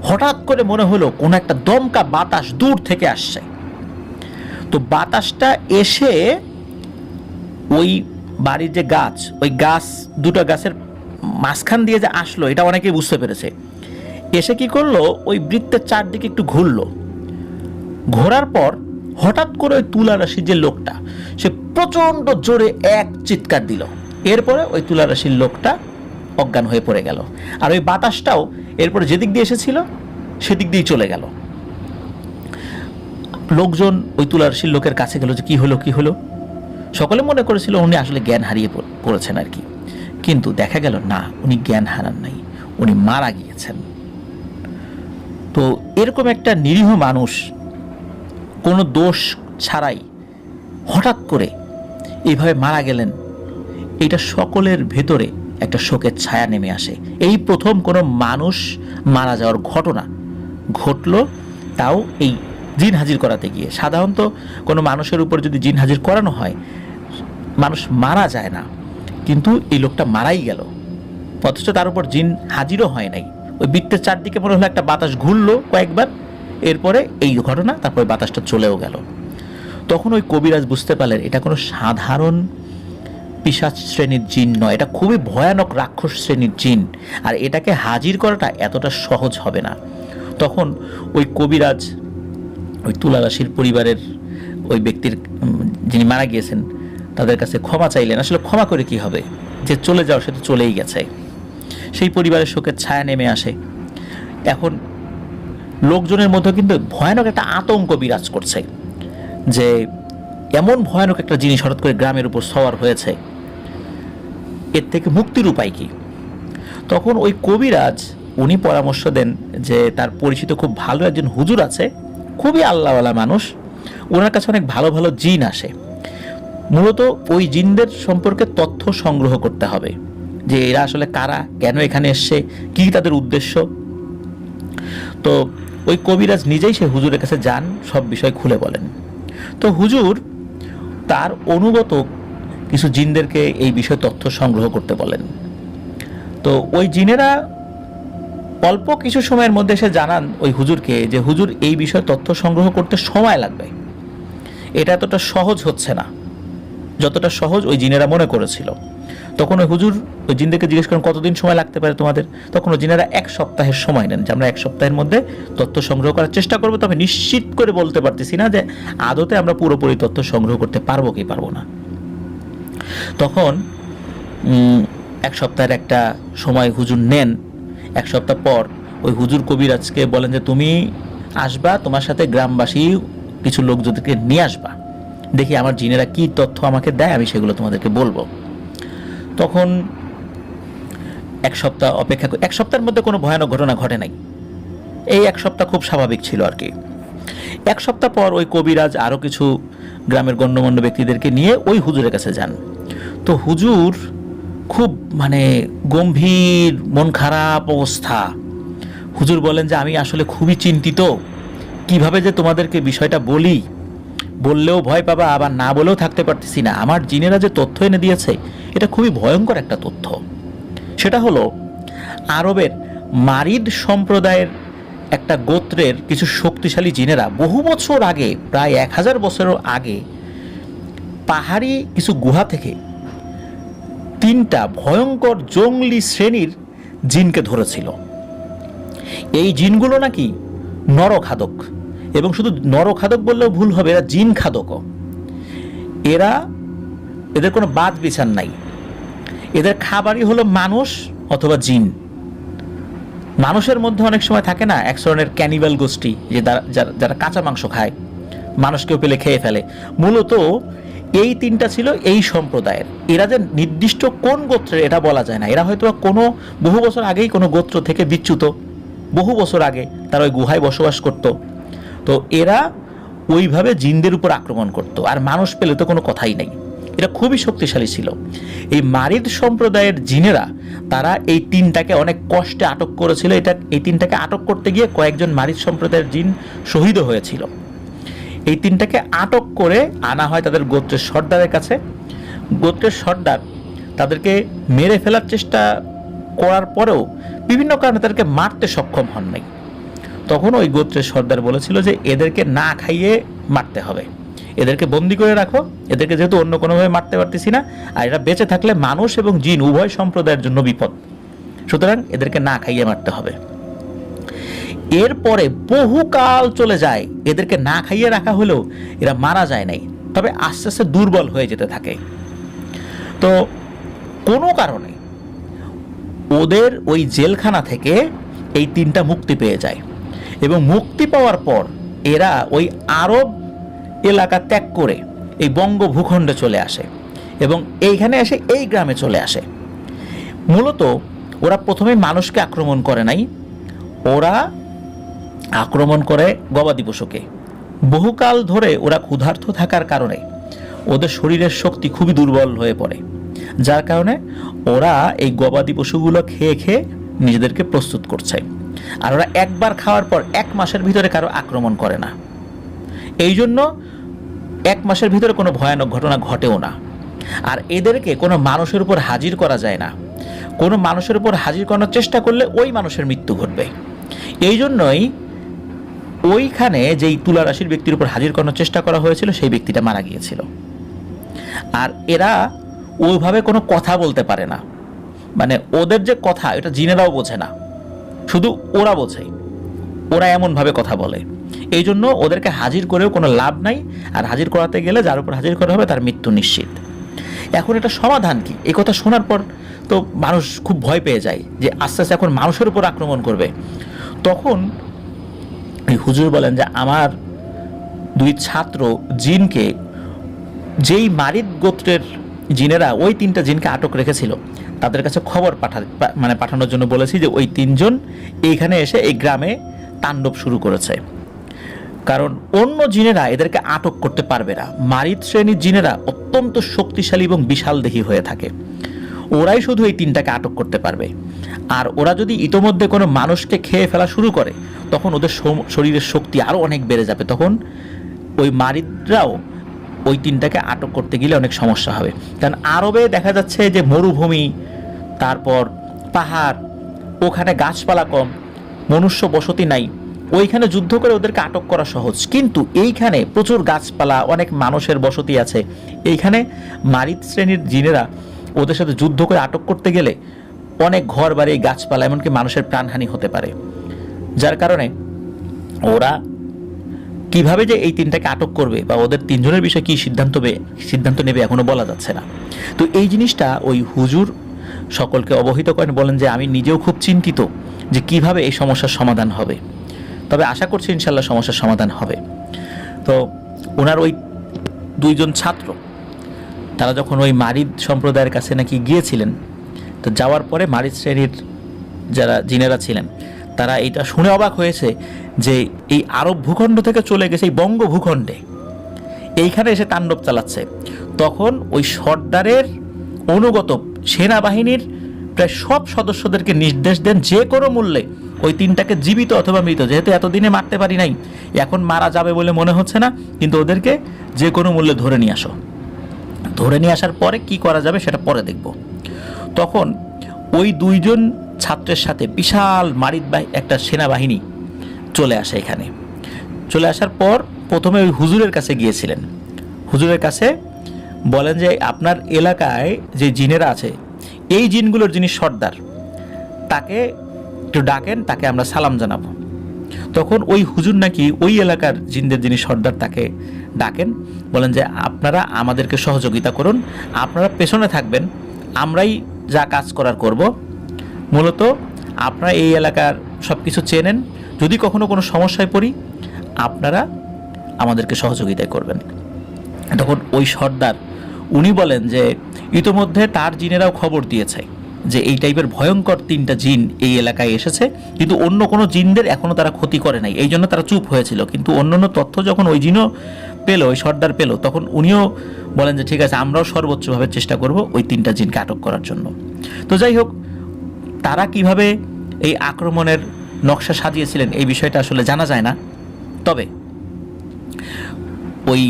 হঠাৎ করে মনে হলো কোনো একটা দমকা বাতাস দূর থেকে আসছে। তো বাতাসটা এসে ওই বাড়ির যে গাছ, ওই দুটো গাছের মাঝখান দিয়ে যে আসলো, এটা অনেকেই বুঝতে পেরেছে। এসে কি করলো, ওই বৃত্তের চারদিকে একটু ঘোরার পর হঠাৎ করে ওই তুলারাশির যে লোকটা, সে প্রচন্ড জোরে এক চিৎকার দিল। এরপরে ওই তুলারাশির লোকটা অজ্ঞান হয়ে পড়ে গেল। আর ওই বাতাসটাও এরপরে যেদিক দিয়ে এসেছিল সেদিক দিয়েই চলে গেল। লোকজন ওই তুলারাশির লোকের কাছে গেল যে কি হলো। সকলে মনে করেছিল উনি আসলে জ্ঞান হারিয়ে পড়েছেন আর কি। কিন্তু দেখা গেল না, উনি জ্ঞান হারান নাই, উনি মারা গিয়েছেন। তো এরকম একটা নিরীহ মানুষ কোনো দোষ ছাড়াই হঠাৎ করে এইভাবে মারা গেলেন, এটা সকলের ভেতরে একটা শোকের ছায়া নেমে আসে। এই প্রথম কোনো মানুষ মারা যাওয়ার ঘটনা ঘটল, তাও এই জিন হাজির করাতে গিয়ে। সাধারণত কোনো মানুষের উপর যদি জিন হাজির করানো হয়, মানুষ মারা যায় না, কিন্তু এই লোকটা মারাই গেল, অথচ তার উপর জিন হাজিরও হয় নাই। ওই বৃত্তের চারদিকে মনে হলো একটা বাতাস ঘুরলো কয়েকবার, এরপরে এই ঘটনা, তারপরে বাতাসটা চলেও গেল। তখন ওই কবিরাজ বুঝতে পারলেন এটা কোনো সাধারণ পিশাচ শ্রেণীর জিন নয়, এটা খুবই ভয়ানক রাক্ষস শ্রেণীর জিন, আর এটাকে হাজির করাটা এতটা সহজ হবে না। তখন ওই কবিরাজ ওই তুলারাশির পরিবারের ওই ব্যক্তির, যিনি মারা গিয়েছেন, তাদের কাছে ক্ষমা চাইলেন। আসলে ক্ষমা করে কি হবে, যে চলে যাও সে তো চলেই গেছে। সেই পরিবারের শোকের ছায়া নেমে আসে। এখন লোকজনের মধ্যে কিন্তু ভয়ানক একটা আতঙ্ক বিরাজ করছে যে এমন ভয়ানক একটা জিনিস হঠাৎ করে গ্রামের উপর সওয়ার হয়েছে, এর থেকে মুক্তির উপায় কি? তখন ওই কবিরাজ উনি পরামর্শ দেন যে তার পরিচিত খুব ভালো একজন হুজুর আছে, খুবই আল্লাহওয়ালা মানুষ, ওনার কাছে অনেক ভালো ভালো জিন আসে। মূলত ওই জিনদের সম্পর্কে তথ্য সংগ্রহ করতে হবে, যে এরা আসলে কারা, কেন এখানে এসছে, কি তাদের উদ্দেশ্য। তো ওই কবিরাজ নিজেই সে হুজুরের কাছে যান, সব বিষয় খুলে বলেন। তো হুজুর তার অনুগত কিছু জিনদেরকে এই বিষয়ে তথ্য সংগ্রহ করতে বলেন। তো ওই জিনেরা অল্প কিছু সময়ের মধ্যে সে জানান ওই হুজুরকে যে হুজুর, এই বিষয়ে তথ্য সংগ্রহ করতে সময় লাগবে, এটা এতটা সহজ হচ্ছে না যতটা সহজ ওই জিনেরা মনে করেছিল। তখন ওই হুজুর ওই জিনদেরকে জিজ্ঞেস করেন কতদিন সময় লাগতে পারে তোমাদের। তখন ওই জিনেরা 1 সপ্তাহের সময় নেন, যে আমরা 1 সপ্তাহের মধ্যে তথ্য সংগ্রহ করার চেষ্টা করবো, তবে নিশ্চিত করে বলতে পারতেছি না যে আদতে আমরা পুরোপুরি তথ্য সংগ্রহ করতে পারবো কি পারবো না। তখন 1 সপ্তাহের একটা সময় হুজুর নেন। 1 সপ্তাহ পর ওই হুজুর কবিরাজকে বলেন যে তুমি আসবা, তোমার সাথে গ্রামবাসী কিছু লোকজনকে নিয়ে আসবা, দেখি আমার জিনেরা কি তথ্য আমাকে দেয়, আমি সেগুলো তোমাদেরকে বলবো। তখন 1 সপ্তাহ অপেক্ষা, 1 সপ্তাহের মধ্যে কোনো ভয়ানক ঘটনা ঘটে নাই। এই 1 সপ্তাহ খুব স্বাভাবিক ছিল আর কি। 1 সপ্তাহ পর ওই কবিরাজ আরও কিছু গ্রামের গণ্যমান্য ব্যক্তিদেরকে নিয়ে ওই হুজুরের কাছে যান। তো হুজুর খুব গম্ভীর, মন খারাপ অবস্থা। হুজুর বলেন যে আমি আসলে খুবই চিন্তিত, কিভাবে যে তোমাদেরকে বিষয়টা বলি, বললেও ভয় পাবা, আবার না বলেও থাকতে পারতেছি না। আমার জিনেরা যে তথ্য এনে দিয়েছে এটা খুবই ভয়ঙ্কর একটা তথ্য। সেটা হলো আরবের মারিদ সম্প্রদায়ের একটা গোত্রের কিছু শক্তিশালী জিনেরা বহু বছর আগে, প্রায় 1000 বছরের আগে, পাহাড়ি কিছু গুহা থেকে 3টা ভয়ঙ্কর জঙ্গলি শ্রেণীর জিনকে ধরেছিল। এই জিনগুলো নাকি নরখাদক, এবং শুধু নরখাদক বললেও ভুল হবে, এরা জিন খাদকও। এদের কোনো বাদ বিচার নাই, এদের খাবারই হলো মানুষ অথবা জিন। মানুষের মধ্যে অনেক সময় থাকে না এক ধরনের ক্যানিবাল গোষ্ঠী, যে যারা কাঁচা মাংস খায়, মানুষকেও পেলে খেয়ে ফেলে। মূলত এই তিনটা ছিল এই সম্প্রদায়ের। এরা যে নির্দিষ্ট কোন গোত্রের এটা বলা যায় না, এরা হয়তো কোনো বহু বছর আগেই কোনো গোত্র থেকে বিচ্যুত, বহু বছর আগে তারা ওই গুহায় বসবাস করত। তো এরা ওইভাবে জিনদের উপর আক্রমণ করত, আর মানুষ পেলে তো কোনো কথাই নেই। এরা খুবই শক্তিশালী ছিল। এই মারিদ সম্প্রদায়ের জিনেরা তারা এই তিনটাকে অনেক কষ্টে আটক করেছিল। এই তিনটাকে আটক করতে গিয়ে কয়েকজন মারিদ সম্প্রদায়ের জিন শহীদও হয়েছিল। এই তিনটাকে আটক করে আনা হয় তাদের গোত্রের সর্দারের কাছে। গোত্রের সর্দার তাদেরকে মেরে ফেলার চেষ্টা করার পরেও বিভিন্ন কারণে তাদেরকে মারতে সক্ষম হন নাই। তখন ওই গোত্রের সর্দার বলেছিল যে এদেরকে না খাইয়ে মারতে হবে, এদেরকে বন্দি করে রাখো, এদেরকে যেহেতু অন্য কোনোভাবে মারতে পারতেছি না, আর এরা বেঁচে থাকলে মানুষ এবং জিন উভয় সম্প্রদায়ের জন্য বিপদ, সুতরাং এদেরকে না খাইয়ে মারতে হবে। এরপরে বহুকাল চলে যায়, এদেরকে না খাইয়ে রাখা হলেও এরা মারা যায় নাই, তবে আস্তে আস্তে দুর্বল হয়ে যেতে থাকে। তো কোনো কারণে ওদের ওই জেলখানা থেকে এই তিনটা মুক্তি পেয়ে যায়, এবং মুক্তি পাওয়ার পর এরা ওই আরব এলাকা ত্যাগ করে এই বঙ্গ ভূখণ্ডে চলে আসে, এবং এইখানে এসে এই গ্রামে চলে আসে। মূলত ওরা প্রথমে মানুষকে আক্রমণ করে নাই, ওরা আক্রমণ করে গবাদি পশুকে। বহুকাল ধরে ওরা ক্ষুধার্ত থাকার কারণে ওদের শরীরের শক্তি খুবই দুর্বল হয়ে পড়ে, যার কারণে ওরা এই গবাদি পশুগুলো খেয়ে খেয়ে নিজেদেরকে প্রস্তুত করছে। আর ওরা একবার খাওয়ার পর 1 মাসের ভিতরে কারো আক্রমণ করে না। এই জন্য 1 মাসের ভিতরে কোনো ভয়ানক ঘটনা ঘটেও না। আর এদেরকে কোনো মানুষের উপর হাজির করা যায় না, কোনো মানুষের উপর হাজির করানোর চেষ্টা করলে ওই মানুষের মৃত্যু ঘটবে। এই জন্যই ওইখানে যেই তুলা রাশির ব্যক্তির উপর হাজির করানোর চেষ্টা করা হয়েছিল সেই ব্যক্তিটা মারা গিয়েছিল। আর এরা ওইভাবে কোনো কথা বলতে পারে না, মানে ওদের যে কথা এটা জিনেরাও বোঝে না, শুধু ওরা বোঝে, ওরা এমনভাবে কথা বলে। এই জন্য ওদেরকে হাজির করেও কোনো লাভ নাই, আর হাজির করাতে গেলে যার উপর হাজির করা হবে তার মৃত্যু নিশ্চিত। এখন এটা সমাধান কি? এই কথা শোনার পর তো মানুষ খুব ভয় পেয়ে যায় যে আস্তে আস্তে এখন মানুষের উপর আক্রমণ করবে। তখন এই হুজুর বলেন যে আমার 2 ছাত্র জিনকে, যেই মারিদ গোত্রের জিনেরা ওই 3টা জিনকে আটক রেখেছিল, তাদের কাছে খবর পাঠানোর জন্য বলেছি যে ওই 3 জন এইখানে এসে এই গ্রামে তাণ্ডব শুরু করেছে। কারণ অন্য জিনেরা এদেরকে আটক করতে পারবে না। মারিদ শ্রেণীর জিনেরা অত্যন্ত শক্তিশালী এবং বিশালদেহী হয়ে থাকে, ওরাই শুধু এই 3টাকে আটক করতে পারবে। আর ওরা যদি ইতোমধ্যে কোনো মানুষকে খেয়ে ফেলা শুরু করে তখন ওদের শরীরের শক্তি আরও অনেক বেড়ে যাবে, তখন ওই মারিদরাও ওই 3টাকে আটক করতে গেলে অনেক সমস্যা হবে। কারণ আরবে দেখা যাচ্ছে যে মরুভূমি, তারপর পাহাড়, ওখানে গাছপালা কম, মনুষ্য বসতি নাই, ওইখানে যুদ্ধ করে ওদেরকে আটক করা সহজ। কিন্তু এইখানে প্রচুর গাছপালা, অনেক মানুষের বসতি আছে, এইখানে মারিদ শ্রেণীর জিনেরা ওদের সাথে যুদ্ধ করে আটক করতে গেলে অনেক ঘর বাড়ি, গাছপালা, এমনকি মানুষের প্রাণহানি হতে পারে। যার কারণে ওরা কিভাবে যে এই 3টাকে আটক করবে বা ওদের 3 জনের বিষয়ে কি সিদ্ধান্ত নেবে এখনো বলা যাচ্ছে না। তো এই জিনিসটা ওই হুজুর সকলকে অবহিত করেন, বলেন যে আমি নিজেও খুব চিন্তিত যে কিভাবে এই সমস্যার সমাধান হবে, তবে আশা করছি ইনশাল্লাহ সমস্যার সমাধান হবে। তো ওনার ওই 2 জন ছাত্র তারা যখন ওই মারিদ সম্প্রদায়ের কাছে নাকি গিয়েছিলেন, তো যাওয়ার পরে মারিদ শ্রেণীর যারা জিনেরা ছিলেন তারা এটা শুনে অবাক হয়েছে যে এই আরব ভূখণ্ড থেকে চলে গেছে এই বঙ্গ ভূখণ্ডে, এইখানে এসে তাণ্ডব চালাচ্ছে। তখন ওই সর্দারের অনুগত সেনাবাহিনীর প্রায় সব সদস্যদেরকে নির্দেশ দেন যে কোনো মূল্যে ওই 3টাকে জীবিত অথবা মৃত, যেহেতু এতদিনে মারতে পারি নাই, এখন মারা যাবে বলে মনে হচ্ছে না, কিন্তু ওদেরকে যে কোনো মূল্যে ধরে নিয়ে আসো। ধরে নিয়ে আসার পরে কি করা যাবে সেটা পরে দেখব। তখন ওই 2 জন ছাত্রের সাথে বিশাল মারিদ একটা সেনাবাহিনী চলে আসে। এখানে চলে আসার পর প্রথমে ওই হুজুরের কাছে গিয়েছিলেন। হুজুরের কাছে বলেন যে আপনার এলাকায় যে জিনেরা আছে, এই জিনগুলোর যিনি সর্দার, তাকে একটু ডাকেন, তাকে আমরা সালাম জানাবো। তখন ওই হুজুর নাকি ওই এলাকার জিনদের যিনি সর্দার তাকে ডাকেন, বলেন যে আপনারা আমাদেরকে সহযোগিতা করুন, আপনারা পেছনে থাকবেন, আমরাই যা কাজ করার করব। মূলত আপনারা এই এলাকার সব কিছু চেনেন, যদি কখনো কোনো সমস্যায় পড়ি আপনারা আমাদেরকে সহযোগিতা করবেন। তখন ওই সর্দার উনি বলেন যে ইতোমধ্যে তার জিনেরাও খবর দিয়েছে যে এই টাইপের ভয়ঙ্কর 3টা জিন এই এলাকায় এসেছে, কিন্তু অন্য কোনো জিনদের এখনও তারা ক্ষতি করে নাই, এই জন্য তারা চুপ হয়েছিল। কিন্তু অন্য তথ্য যখন ওই জিনও পেল, ওই সর্দার পেল, তখন উনিও বলেন যে ঠিক আছে, আমরাও সর্বোচ্চভাবে চেষ্টা করব ওই 3টা জিনকে আটক করার জন্য। তো যাই হোক, তারা কিভাবে এই আক্রমণের নকশা সাজিয়েছিলেন এই বিষয়টা আসলে জানা যায় না। তবে ওই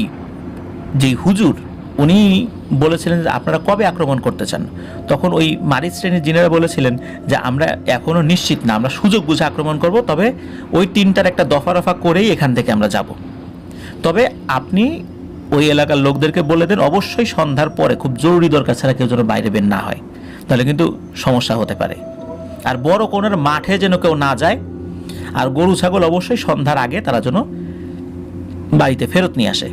যেই হুজুর উনি বলেছিলেন যে আপনারা কবে আক্রমণ করতে চান, তখন ওই মারিচ শ্রেণীর জিনেরা বলেছিলেন যে আমরা এখনও নিশ্চিত না, আমরা সুযোগ বুঝে আক্রমণ করব, তবে ওই 3টার একটা দফা রফা করেই এখান থেকে আমরা যাব। তবে আপনি ওই এলাকার লোকদেরকে বলে দেন অবশ্যই সন্ধ্যার পরে, খুব জরুরি দরকার ছাড়া কেউ যেন বাইরে বের না হয়, তাহলে কিন্তু সমস্যা হতে পারে। আর বড় কোণের মাঠে যেন কেউ না যায়, আর গরু ছাগল অবশ্যই সন্ধ্যার আগে তারা যেন বাড়িতে ফেরত নিয়ে আসে,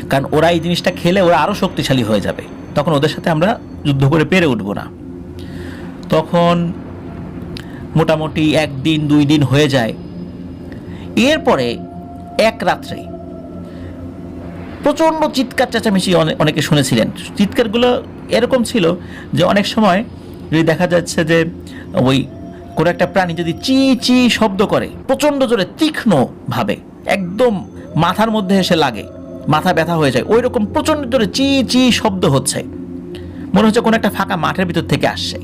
কারণ ওরা এই জিনিসটা খেলে ওরা আরও শক্তিশালী হয়ে যাবে, তখন ওদের সাথে আমরা যুদ্ধ করে পেরে উঠব না। তখন মোটামুটি 1 দিন 2 দিন হয়ে যায়। এরপরে এক রাত্রে প্রচণ্ড চিৎকার চেঁচামেচি অনেকে শুনেছিলেন। চিৎকারগুলো এরকম ছিল যে অনেক সময় যদি দেখা যাচ্ছে যে ওই কোনো একটা প্রাণী যদি চি চি শব্দ করে প্রচণ্ড জোরে তীক্ষ্ণভাবে, একদম মাথার মধ্যে এসে লাগে, মাথা ব্যথা হয়ে যায়, ওই রকম প্রচণ্ড জোরে চি চি শব্দ হচ্ছে, মনে হচ্ছে কোনো একটা ফাঁকা মাঠের ভিতর থেকে আসছে।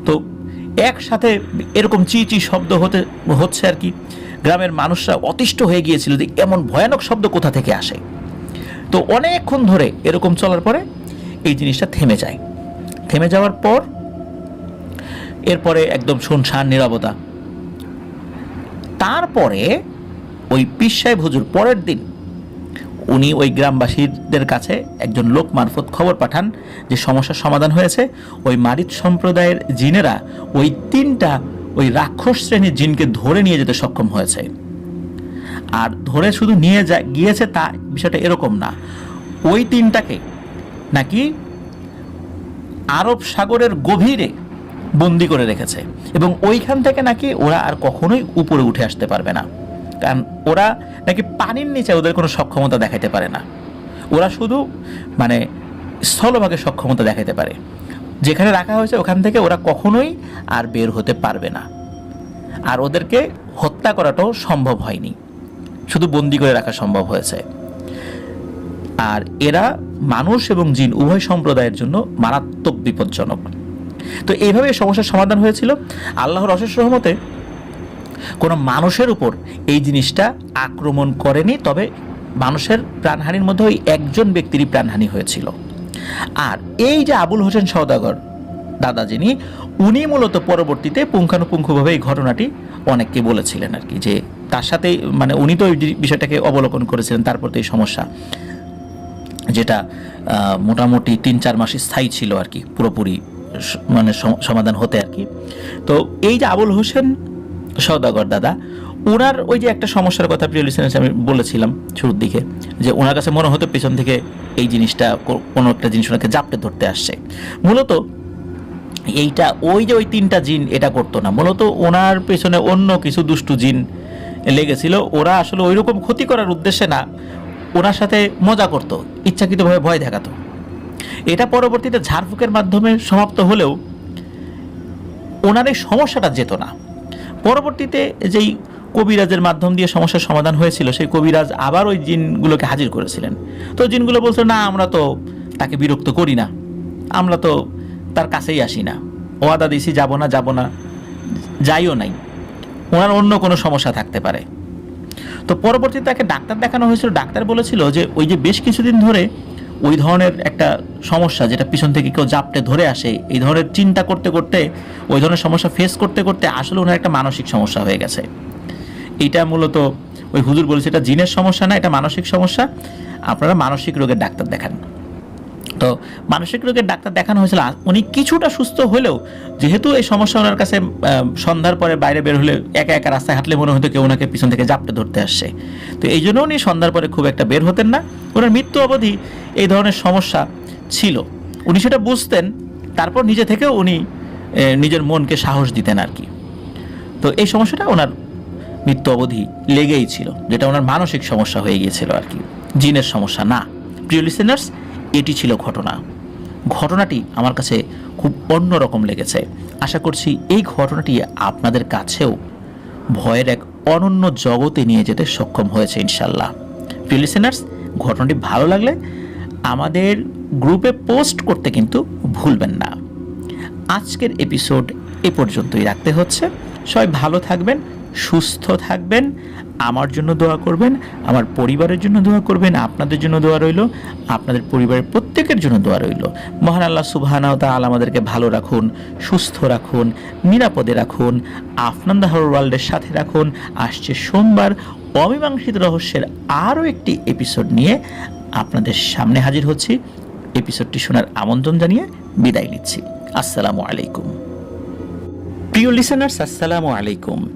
তো একসাথে এরকম চি চি শব্দ হচ্ছে আর কি। গ্রামের মানুষরা অতিষ্ঠ হয়ে গিয়েছিল যে এমন ভয়ানক শব্দ কোথা থেকে আসে। তো অনেকক্ষণ ধরে এরকম চলার পরে এই জিনিসটা থেমে যায়। থেমে যাওয়ার পর এরপরে একদম শুনশান নীরবতা। তারপরে ওই পীর সাহেব হুজুর পরের দিন উনি ওই গ্রামবাসীদের কাছে একজন লোক মারফত খবর পাঠান যে সমস্যার সমাধান হয়েছে। ওই মারিচ সম্প্রদায়ের জিনেরা ওই 3টা ওই রাক্ষস শ্রেণীর জিনকে ধরে নিয়ে যেতে সক্ষম হয়েছে। আর ধরে শুধু নিয়ে গিয়েছে তা বিষয়টা এরকম না, ওই 3টাকে নাকি আরব সাগরের গভীরে বন্দি করে রেখেছে, এবং ওইখান থেকে নাকি ওরা আর কখনোই উপরে উঠে আসতে পারবে না, কারণ ওরা নাকি পানির নিচে ওদের কোনো সক্ষমতা দেখাতে পারে না, ওরা শুধু মানে স্থলভাগে সক্ষমতা দেখাতে পারে। যেখানে রাখা হয়েছে ওখান থেকে ওরা কখনোই আর বের হতে পারবে না, আর ওদেরকে হত্যা করাটাও সম্ভব হয়নি, শুধু বন্দি করে রাখা সম্ভব হয়েছে। আর এরা মানুষ এবং জিন উভয় সম্প্রদায়ের জন্য মারাত্মক বিপজ্জনক। তো এইভাবে সমস্যার সমাধান হয়েছিল। আল্লাহর অশেষ রহমতে কোনো মানুষের উপর এই জিনিসটা আক্রমণ করেনি, তবে মানুষের প্রাণহানির মধ্যে ওই একজন ব্যক্তিরই প্রাণহানি হয়েছিল। আর এই যে আবুল হোসেন সওদাগর দাদা যিনি, উনি মূলত পরবর্তীতে পুঙ্খানুপুঙ্খভাবে এই ঘটনাটি অনেককে বলেছিলেন আর কি, যে তার সাথে মানে উনি তো এই বিষয়টাকে অবলোকন করেছিলেন, তারপর তো এই সমস্যা যেটা মোটামুটি 3-4 মাস স্থায়ী ছিল আর কি, পুরোপুরি মানে সমাধান হতে আর কি। তো এই যে আবুল হোসেন সওদাগর দাদা, ওনার ওই যে একটা সমস্যার কথা প্রিয় লিসেনার্স আমি বলেছিলাম শুরুর দিকে, যে ওনার কাছে মনে হতো পেছন থেকে এই জিনিসটা কোনো একটা জিনিস ওনাকে জাপটে ধরতে আসছে। মূলত এইটা ওই যে ওই 3টা জিন এটা করতো না, মূলত ওনার পেছনে অন্য কিছু দুষ্টু জিন লেগেছিল। ওরা আসলে ওই রকম ক্ষতি করার উদ্দেশ্যে না, ওনার সাথে মজা করতো, ইচ্ছাকৃতভাবে ভয় দেখাতো। এটা পরবর্তীতে ঝাড়ফুঁকের মাধ্যমে সমাপ্ত হলেও ওনার এই সমস্যাটা যেত না। পরবর্তীতে যেই কবিরাজের মাধ্যম দিয়ে সমস্যার সমাধান হয়েছিল, সেই কবিরাজ আবার ওই জিনগুলোকে হাজির করেছিলেন। তো জিনগুলো বলছিল না, আমরা তো তাকে বিরক্ত করি না, আমরা তো তার কাছেই আসি না, ওয়াদা দিয়েছি যাব না, যাইও নাই, ওনার অন্য কোনো সমস্যা থাকতে পারে। তো পরবর্তীতে তাকে ডাক্তার দেখানো হয়েছিল। ডাক্তার বলেছিল যে ওই যে বেশ কিছুদিন ধরে ওই ধরনের একটা সমস্যা, যেটা পিছন থেকে কেউ জাপটে ধরে আসে, এই ধরনের চিন্তা করতে করতে, ওই ধরনের সমস্যা ফেস করতে করতে আসলে ওনার একটা মানসিক সমস্যা হয়ে গেছে। এইটা মূলত ওই হুজুর বলেছে এটা জিনের সমস্যা না, এটা মানসিক সমস্যা, আপনারা মানসিক রোগের ডাক্তার দেখান। তো মানসিক রোগের ডাক্তার দেখানো হয়েছিল। উনি কিছুটা সুস্থ হলেও যেহেতু এই সমস্যা ওনার কাছে সন্ধ্যার পরে বাইরে বের হলে একা একা রাস্তায় হাঁটলে মনে হতো কেউ ওনাকে পিছন থেকে জাপটে ধরতে আসছে, তো এই জন্য উনি সন্ধ্যার পরে খুব একটা বের হতেন না। ওনার মৃত্যু অবধি এই ধরনের সমস্যা ছিল, উনি সেটা বুঝতেন, তারপর নিজে থেকেও উনি নিজের মনকে সাহস দিতেন আর কি। তো এই সমস্যাটা ওনার মৃত্যু অবধি লেগেই ছিল, যেটা ওনার মানসিক সমস্যা হয়ে গিয়েছিল আর কি। জিনের সমস্যা না। প্রিয় লিসেনার্স, এটি ছিল ঘটনাটি আমার কাছে খুব অন্যরকম লেগেছে। আশা করছি এই ঘটনাটি আপনাদের কাছেও ভয়ের এক অনন্য জগতে নিয়ে যেতে সক্ষম হয়েছে ইনশাল্লাহ। প্রিয় লিসেনার্স, ঘটনাটি ভালো লাগলে আমাদের গ্রুপে পোস্ট করতে কিন্তু ভুলবেন না। আজকের এপিসোড এ পর্যন্তই রাখতে হচ্ছে। সবাই ভালো থাকবেন, সুস্থ থাকবেন, আমার জন্য দোয়া করবেন, আমার পরিবারের জন্য দোয়া করবেন, আপনাদের জন্য দোয়া রইল, আপনাদের পরিবারের প্রত্যেকের জন্য দোয়া রইল। মহান আল্লাহ সুবহানাহু ওয়া তাআলা আমাদেরকে ভালো রাখুন, সুস্থ রাখুন, নিরাপদে রাখুন, আফনান দ্য হরর ওয়ার্ল্ডের সাথে রাখুন। আসছে সোমবার অমীমাংসিত রহস্যের আরও একটি এপিসোড নিয়ে আপনাদের সামনে হাজির হচ্ছি। এপিসোডটি শোনার আমন্ত্রণ জানিয়ে বিদায় নিচ্ছি। আসসালামু আলাইকুম। প্রিয় লিসেনার্স, আসসালামু আলাইকুম।